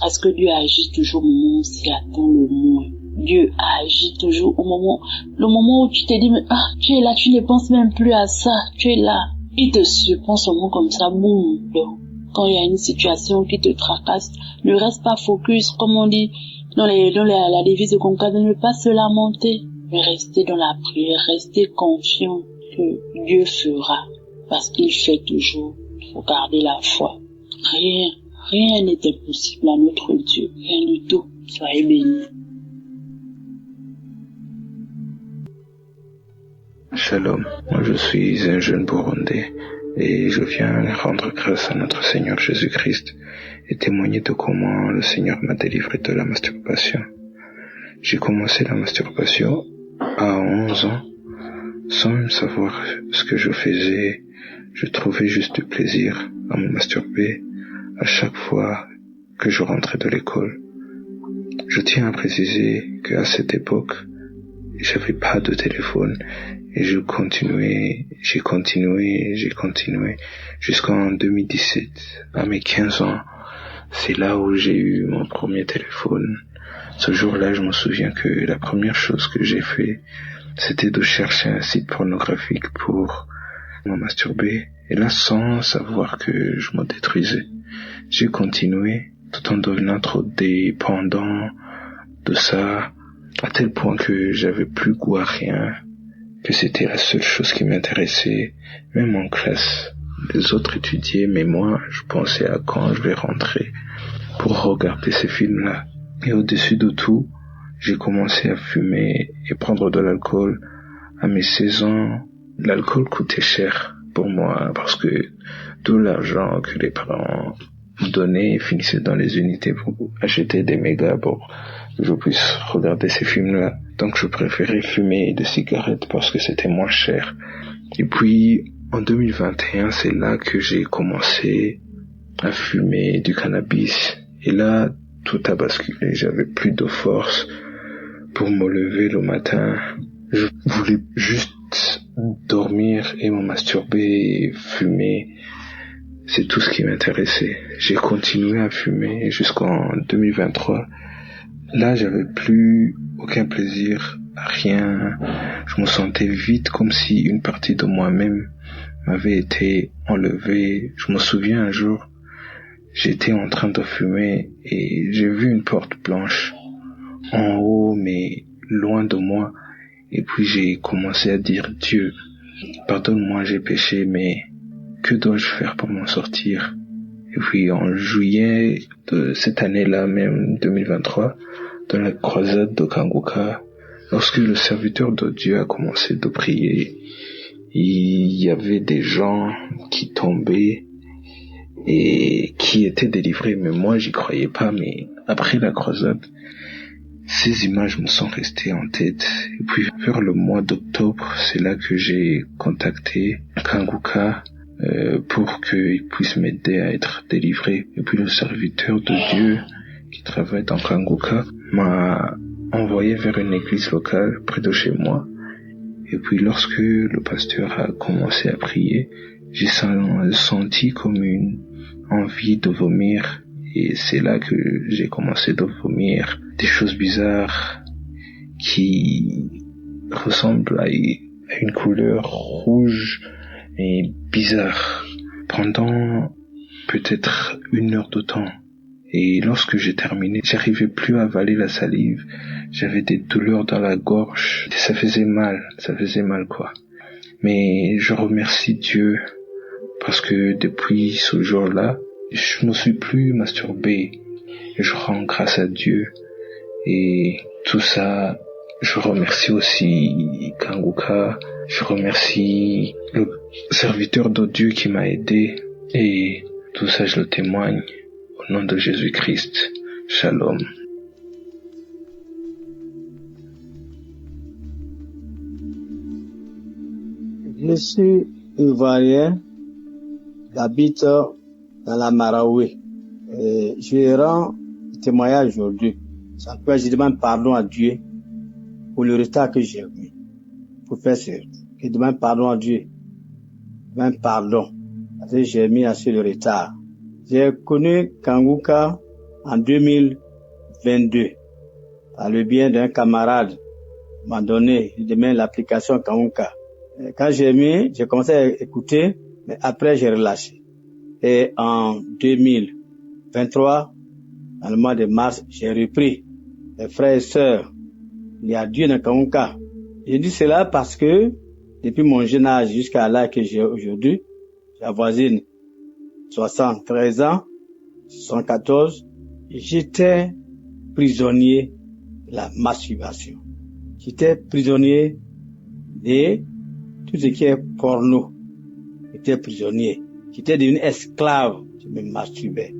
Parce que Dieu agit toujours au moment où s'y attend le moins. Dieu agit toujours le moment où tu te dis, mais, tu es là, tu ne penses même plus à ça, tu es là. Il te surprend seulement comme ça, boum. Quand il y a une situation qui te tracasse, ne reste pas focus, comme on dit dans la devise de Conca, de ne pas se lamenter. Mais restez dans la prière, restez confiant que Dieu fera, parce qu'il fait toujours. Il faut garder la foi. Rien n'est impossible à notre Dieu, rien du tout. Soyez bénis. Shalom, moi je suis un jeune Burundais et je viens rendre grâce à notre Seigneur Jésus-Christ et témoigner de comment le Seigneur m'a délivré de la masturbation. J'ai commencé la masturbation à 11 ans, sans même savoir ce que je faisais. Je trouvais juste du plaisir à me masturber à chaque fois que je rentrais de l'école. Je tiens à préciser qu'à cette époque, j'avais pas de téléphone et j'ai continué jusqu'en 2017. À mes 15 ans, c'est là où j'ai eu mon premier téléphone. Ce jour-là, je me souviens que la première chose que j'ai fait, c'était de chercher un site pornographique pour me masturber. Et là, sans savoir que je me détruisais, j'ai continué tout en devenant trop dépendant de ça, à tel point que j'avais plus goût à rien, que c'était la seule chose qui m'intéressait. Même en classe, les autres étudiaient, mais moi, je pensais à quand je vais rentrer pour regarder ces films-là. Et au-dessus de tout, j'ai commencé à fumer et prendre de l'alcool. À mes 16 ans, l'alcool coûtait cher pour moi parce que tout l'argent que les parents me donnaient finissait dans les unités pour acheter des mégas pour que je puisse regarder ces films-là. Donc je préférais fumer des cigarettes parce que c'était moins cher. Et puis en 2021, c'est là que j'ai commencé à fumer du cannabis. Et là, tout a basculé. J'avais plus de force pour me lever le matin. Je voulais juste dormir et me masturber et fumer. C'est tout ce qui m'intéressait. J'ai continué à fumer jusqu'en 2023. Là, j'avais plus aucun plaisir, rien. Je me sentais vide, comme si une partie de moi-même m'avait été enlevée. Je me souviens un jour, j'étais en train de fumer et j'ai vu une porte blanche en haut, mais loin de moi. Et puis j'ai commencé à dire, Dieu, pardonne-moi, j'ai péché, mais que dois-je faire pour m'en sortir? Et puis en juillet de cette année-là, même 2023, dans la croisade de Kanguka, lorsque le serviteur de Dieu a commencé de prier, il y avait des gens qui tombaient et qui étaient délivrés, mais moi j'y croyais pas. Mais après la croisade, ces images me sont restées en tête. Et puis vers le mois d'octobre, c'est là que j'ai contacté Kanguka pour qu'il puisse m'aider à être délivré. Et puis le serviteur de Dieu qui travaille dans Kanguka m'a envoyé vers une église locale près de chez moi. Et puis lorsque le pasteur a commencé à prier, j'ai senti comme une envie de vomir. Et c'est là que j'ai commencé de vomir des choses bizarres qui ressemblent à une couleur rouge et bizarre pendant peut-être 1 heure de temps. Et lorsque j'ai terminé, j'arrivais plus à avaler la salive. J'avais des douleurs dans la gorge. Ça faisait mal quoi. Mais je remercie Dieu parce que depuis ce jour-là, je ne suis plus masturbé. Je rends grâce à Dieu. Et tout ça, je remercie aussi Kanguka. Je remercie le serviteur de Dieu qui m'a aidé. Et tout ça, je le témoigne. Au nom de Jésus-Christ. Shalom. Je suis ivoirien, j'habite dans la Maraoué. Je rends témoignage aujourd'hui. Ça peut, je demande pardon à Dieu pour le retard que j'ai mis. Pour faire ça, je demande pardon à Dieu. Je demande pardon parce que j'ai mis assez de retard. J'ai connu Kanguka en 2022 par le bien d'un camarade m'a donné, il demande l'application Kanguka. Quand j'ai commencé à écouter, mais après j'ai relâché. Et en 2023, dans le mois de mars, j'ai repris. Mes frères et sœurs, il y a Dieu dans Kanguka. J'ai dit cela parce que depuis mon jeune âge jusqu'à l'âge que j'ai aujourd'hui, j'avoisine 73 ans, 74, j'étais prisonnier de la masturbation. J'étais prisonnier de tout ce qui est porno. J'étais prisonnier. J'étais devenu esclave. Je me masturbais.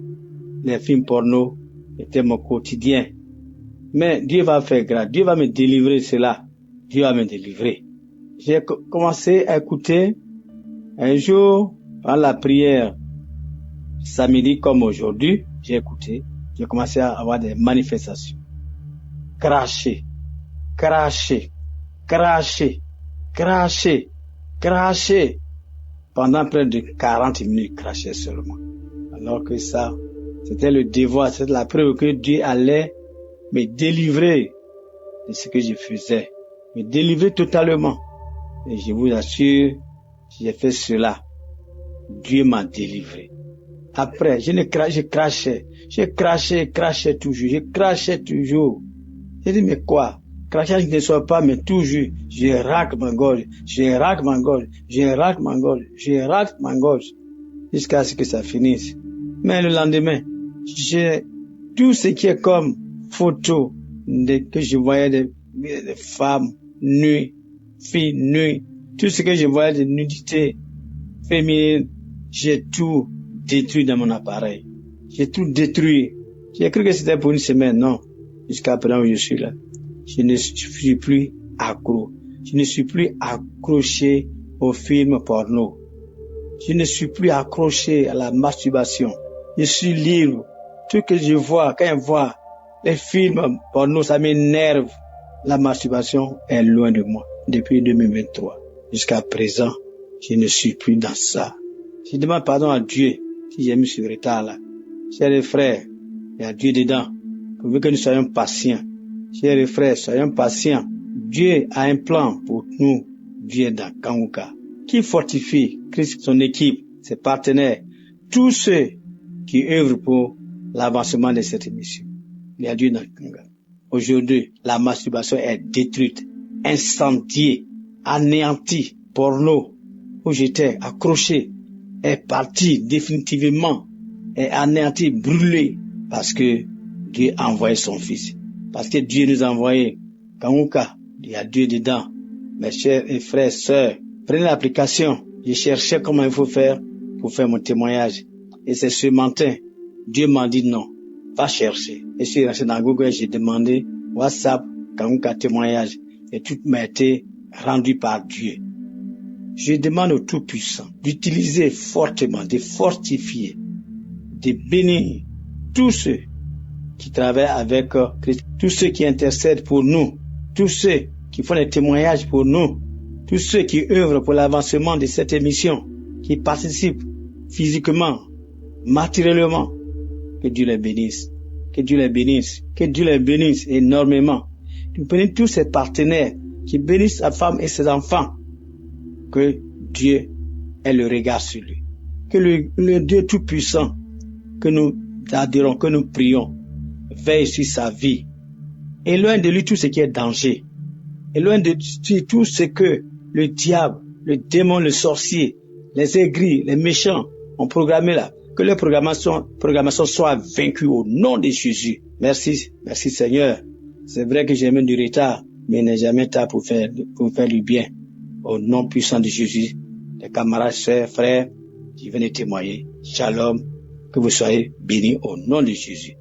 Les films porno étaient mon quotidien. Mais Dieu va faire grâce. Dieu va me délivrer cela. Dieu va me délivrer. J'ai commencé à écouter un jour, dans la prière, samedi comme aujourd'hui, j'ai écouté. J'ai commencé à avoir des manifestations. Cracher, cracher, cracher, cracher, cracher. Pendant près de 40 minutes, cracher seulement. Alors que ça, c'était le devoir, c'était la preuve que Dieu allait me délivrer de ce que je faisais. Me délivrer totalement. Et je vous assure, si j'ai fait cela, Dieu m'a délivré. Après, je crachais toujours, je crachais toujours. J'ai dit, mais quoi? Crachage ne soit pas, mais toujours, je racle ma gorge, je racle ma gorge, je racle ma gorge, je racle ma gorge, jusqu'à ce que ça finisse. Mais le lendemain, j'ai tout ce qui est comme photo que je voyais des femmes nues, filles nues, tout ce que je voyais de nudité féminine, j'ai tout détruit dans mon appareil. J'ai tout détruit. J'ai cru que c'était pour une semaine, non. Jusqu'à présent où je suis là. Je ne suis plus accro. Je ne suis plus accroché aux films porno. Je ne suis plus accroché à la masturbation. Je suis libre. Tout ce que je vois, quand je vois les films porno, ça m'énerve. La masturbation est loin de moi depuis 2023. Jusqu'à présent, je ne suis plus dans ça. Je demande pardon à Dieu si j'ai mis ce retard-là. Chers frères, il y a Dieu dedans. Pour que nous soyons patients. Chers frères, soyons patients. Dieu a un plan pour nous. Dieu est dans Kanguka. Qui fortifie Christ, son équipe, ses partenaires, tous ceux qui œuvrent pour l'avancement de cette mission. Il y a Dieu dans Kanguka. Aujourd'hui, la masturbation est détruite, incendiée, anéantie. Porno, où j'étais accroché, est parti définitivement, est anéanti, brûlé, parce que Dieu a envoyé son Fils. Parce que Dieu nous a envoyé. Kanguka, il y a Dieu dedans. Mes chers et frères, sœurs, prenez l'application. Je cherchais comment il faut faire pour faire mon témoignage. Et c'est ce matin, Dieu m'a dit non, va chercher. Et je suis resté dans Google, j'ai demandé WhatsApp, Kanguka témoignage. Et tout m'a été rendu par Dieu. Je demande au Tout-Puissant d'utiliser fortement, de fortifier, de bénir tous ceux qui travaillent avec Christ, tous ceux qui intercèdent pour nous, tous ceux qui font des témoignages pour nous, tous ceux qui œuvrent pour l'avancement de cette émission, qui participent physiquement, matériellement. Que Dieu les bénisse, que Dieu les bénisse, que Dieu les bénisse énormément. Nous bénissons tous ces partenaires qui bénissent sa femme et ses enfants. Que Dieu ait le regard sur lui. Que le Dieu Tout-Puissant, que nous adorons, que nous prions, veille sur sa vie. Éloigne de lui tout ce qui est danger. Éloigne de lui tout ce que le diable, le démon, le sorcier, les aigris, les méchants ont programmé là. Que leur programmation soit vaincue au nom de Jésus. Merci Seigneur. C'est vrai que j'ai même du retard, mais il n'est jamais tard pour faire du bien. Au nom puissant de Jésus, les camarades, sœurs, frères, qui viennent témoigner. Shalom, que vous soyez bénis au nom de Jésus.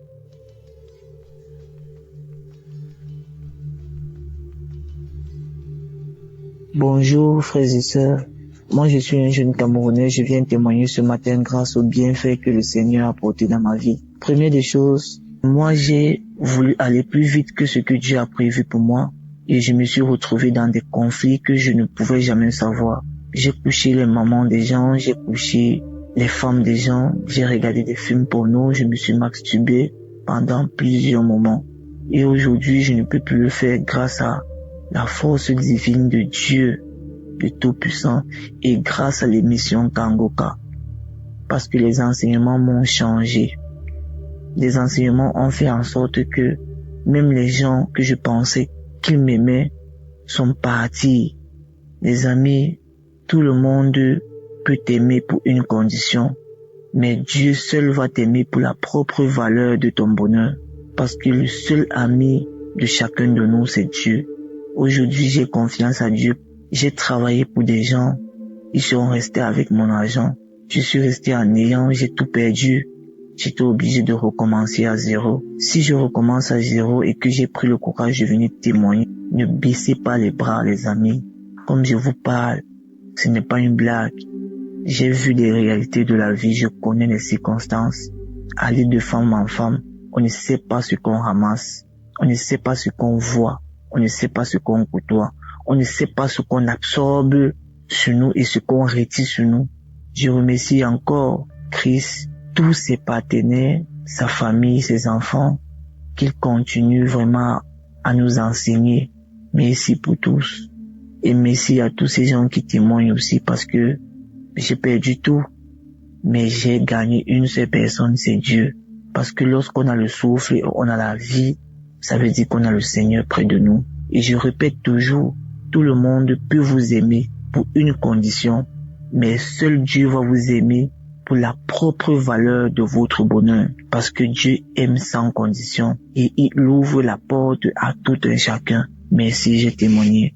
Bonjour frères et sœurs, moi je suis un jeune Camerounais, je viens témoigner ce matin grâce aux bienfaits que le Seigneur a apporté dans ma vie. Première des choses, moi j'ai voulu aller plus vite que ce que Dieu a prévu pour moi. Et je me suis retrouvé dans des conflits que je ne pouvais jamais savoir. J'ai couché les mamans des gens, j'ai couché les femmes des gens, j'ai regardé des films porno, je me suis masturbé pendant plusieurs moments. Et aujourd'hui, je ne peux plus le faire grâce à la force divine de Dieu, de Tout-Puissant, et grâce à l'émission Kanguka. Parce que les enseignements m'ont changé. Les enseignements ont fait en sorte que même les gens que je pensais qu'ils m'aimaient sont partis. Les amis, tout le monde peut t'aimer pour une condition, mais Dieu seul va t'aimer pour la propre valeur de ton bonheur, parce que le seul ami de chacun de nous, c'est Dieu. Aujourd'hui, j'ai confiance à Dieu. J'ai travaillé pour des gens, ils sont restés avec mon argent. Je suis resté en ayant, j'ai tout perdu. j'étais obligé de recommencer à zéro. Si je recommence à zéro et que j'ai pris le courage de venir témoigner, ne baissez pas les bras, les amis. Comme je vous parle, ce n'est pas une blague. J'ai vu les réalités de la vie, je connais les circonstances. Aller de femme en femme, on ne sait pas ce qu'on ramasse, on ne sait pas ce qu'on voit, on ne sait pas ce qu'on côtoie, on ne sait pas ce qu'on absorbe sur nous et ce qu'on retire sur nous. Je remercie encore Christ, tous ses partenaires, sa famille, ses enfants, qu'il continue vraiment à nous enseigner. Merci pour tous. Et merci à tous ces gens qui témoignent aussi parce que j'ai perdu tout. Mais j'ai gagné une seule personne, c'est Dieu. Parce que lorsqu'on a le souffle, on a la vie, ça veut dire qu'on a le Seigneur près de nous. Et je répète toujours, tout le monde peut vous aimer pour une condition, mais seul Dieu va vous aimer pour la propre valeur de votre bonheur. Parce que Dieu aime sans condition et il ouvre la porte à tout un chacun. Merci, j'ai témoigné.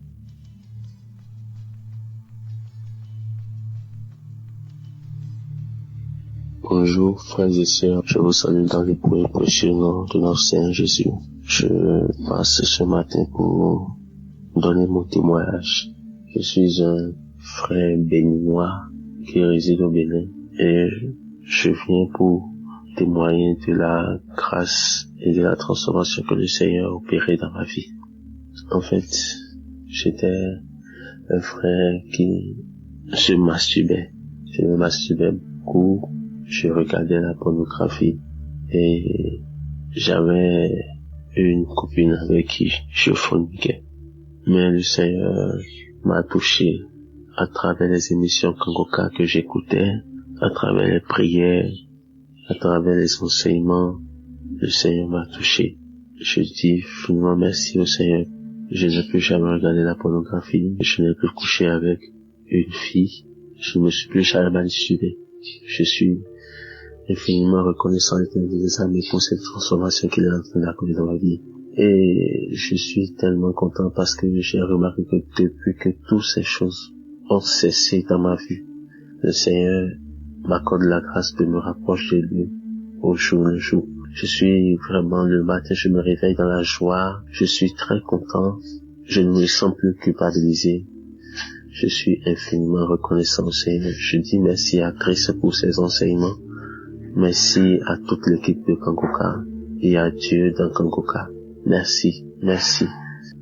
Bonjour frères et sœurs, je vous salue dans le point précieux nom de notre Seigneur Jésus. Je passe ce matin pour donner mon témoignage. Je suis un frère béninois qui réside au Bénin et je viens pour témoigner de la grâce et de la transformation que le Seigneur a opérée dans ma vie. En fait, j'étais un frère qui se masturbait. Je me masturbais beaucoup. Je regardais la pornographie et j'avais une copine avec qui je forniquais. Mais le Seigneur m'a touché à travers les émissions Kangoka que j'écoutais, à travers les prières, à travers les enseignements. Le Seigneur m'a touché. Je dis finalement merci au Seigneur. Je n'ai plus jamais regardé la pornographie. Je n'ai plus couché avec une fille. Je ne me suis plus jamais masturbé. Je suis infiniment reconnaissant à des amis pour cette transformation qu'il est en train d'accomplir dans ma vie. Et je suis tellement content parce que j'ai remarqué que depuis que toutes ces choses ont cessé dans ma vie, le Seigneur m'accorde la grâce de me rapprocher de lui au jour le jour. Je suis vraiment le matin, je me réveille dans la joie, je suis très content, je ne me sens plus culpabilisé. Je suis infiniment reconnaissant au Seigneur. Je dis merci à Christ pour ses enseignements. Merci à toute l'équipe de Kangoka et à Dieu dans Kangoka. Merci, merci.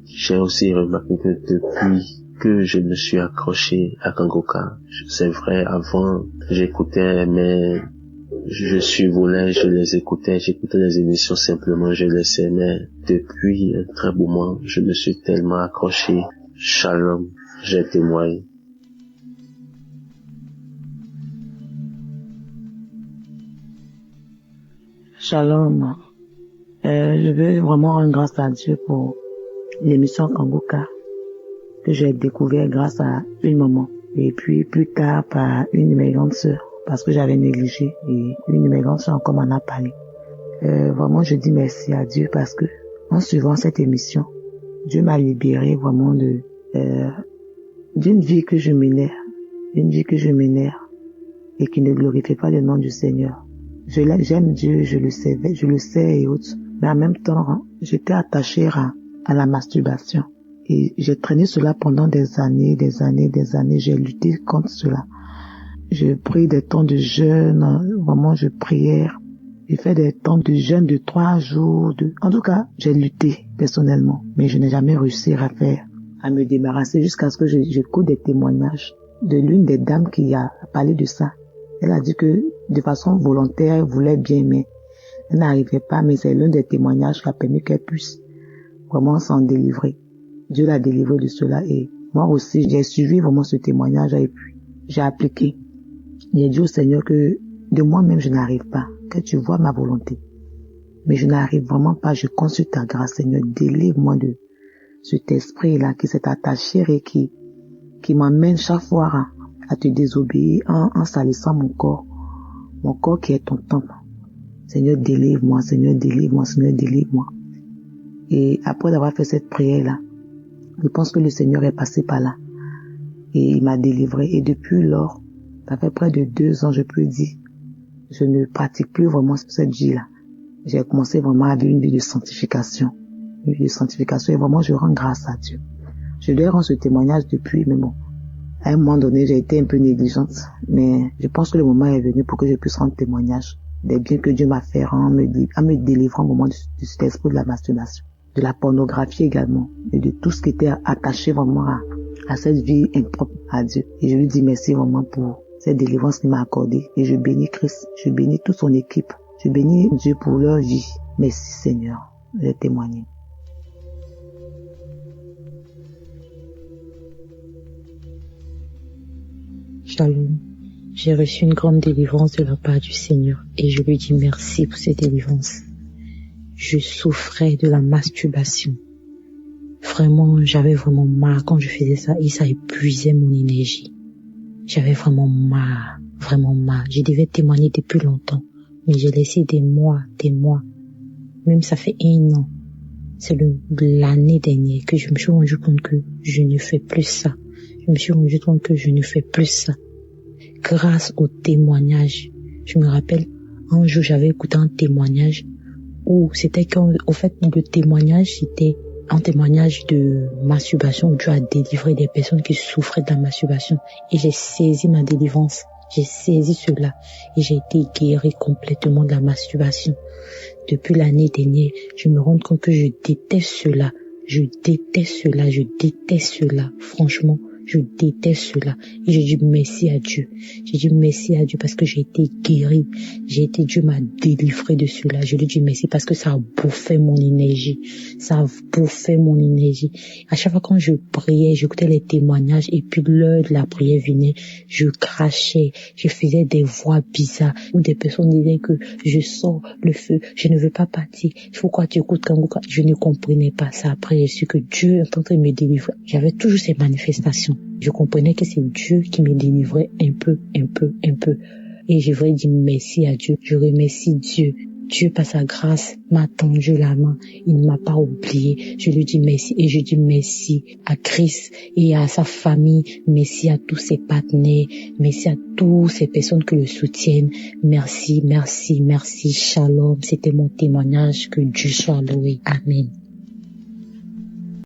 J'ai aussi remarqué que depuis que je me suis accroché à Kangoka, c'est vrai, avant, j'écoutais, mais je survolais, je les écoutais, j'écoutais les émissions simplement, je les aimais. Depuis un très beau moment, je me suis tellement accroché. Shalom, j'ai témoigné. Shalom. Je veux vraiment rendre grâce à Dieu pour l'émission Kangoka que j'ai découvert grâce à une maman et puis plus tard par une de mes grandes sœurs parce que j'avais négligé et une de mes grandes sœurs encore m'en a parlé. Vraiment je dis merci à Dieu parce que en suivant cette émission, Dieu m'a libéré vraiment d'une vie que je menais, et qui ne glorifiait pas le nom du Seigneur. J'aime Dieu, je le sais et autres. Mais en même temps, j'étais attachée à la masturbation. Et j'ai traîné cela pendant des années. J'ai lutté contre cela. Je pris des temps de jeûne, vraiment je priais. J'ai fait des temps de jeûne de 3 jours. En tout cas, j'ai lutté personnellement. Mais je n'ai jamais réussi à me débarrasser jusqu'à ce que j'écoute des témoignages de l'une des dames qui a parlé de ça. Elle a dit que de façon volontaire, elle voulait bien, mais elle n'arrivait pas. Mais c'est l'un des témoignages qui a permis qu'elle puisse vraiment s'en délivrer. Dieu l'a délivré de cela et moi aussi, j'ai suivi vraiment ce témoignage et puis j'ai appliqué. J'ai dit au Seigneur que de moi-même, je n'arrive pas, que tu vois ma volonté. Mais je n'arrive vraiment pas, je consulte ta grâce, Seigneur. Délivre-moi de cet esprit-là qui s'est attaché et qui m'emmène chaque fois à te désobéir en salissant mon corps qui est ton temple. Seigneur, délivre-moi, Seigneur, délivre-moi, Seigneur, délivre-moi. Et après avoir fait cette prière-là, je pense que le Seigneur est passé par là. Et il m'a délivré. Et depuis lors, ça fait près de 2 ans, je peux dire, je ne pratique plus vraiment cette vie-là. J'ai commencé vraiment à vivre une vie de sanctification. Une vie de sanctification et vraiment je rends grâce à Dieu. Je dois rendre ce témoignage depuis, mais bon, à un moment donné, j'ai été un peu négligente, mais je pense que le moment est venu pour que je puisse rendre témoignage des biens que Dieu m'a fait en me délivrant au moment de cet esprit de la masturbation, de la pornographie également, et de tout ce qui était attaché vraiment à cette vie impropre à Dieu. Et je lui dis merci vraiment pour cette délivrance qu'il m'a accordée. Et je bénis Christ, je bénis toute son équipe, je bénis Dieu pour leur vie. Merci Seigneur de témoigner. Shalom. J'ai reçu une grande délivrance de la part du Seigneur et je lui dis merci pour cette délivrance. Je souffrais de la masturbation. Vraiment, j'avais vraiment marre quand je faisais ça et ça épuisait mon énergie. J'avais vraiment marre. Je devais témoigner depuis longtemps, mais j'ai laissé des mois. Même ça fait 1 an. C'est l'année dernière que je me suis rendu compte que je ne fais plus ça. Grâce au témoignage. Je me rappelle, un jour, j'avais écouté un témoignage où c'était qu'au fait, le témoignage, c'était un témoignage de masturbation où Dieu a délivré des personnes qui souffraient de la masturbation. Et j'ai saisi ma délivrance. J'ai saisi cela et j'ai été guérie complètement de la masturbation. Depuis l'année dernière, je me rends compte que je déteste cela. Franchement, je déteste cela. Et je dis merci à Dieu. Parce que j'ai été guérie. Dieu m'a délivré de cela. Je lui dis merci parce que ça a bouffé mon énergie. À chaque fois quand je priais, j'écoutais les témoignages et puis l'heure de la prière venait, je crachais, je faisais des voix bizarres où des personnes disaient que je sors le feu, je ne veux pas partir. Pourquoi tu écoutes Kanguka? Je ne comprenais pas ça. Après, j'ai su que Dieu est en train de me délivrer. J'avais toujours ces manifestations. Je comprenais que c'est Dieu qui me délivrait un peu. Et je voudrais dire merci à Dieu. Je remercie Dieu. Dieu, par sa grâce, m'a tendu la main. Il ne m'a pas oublié. Je lui dis merci et je dis merci à Christ et à sa famille. Merci à tous ses partenaires. Merci à toutes ces personnes qui le soutiennent. Merci. Shalom. C'était mon témoignage. Que Dieu soit loué. Amen.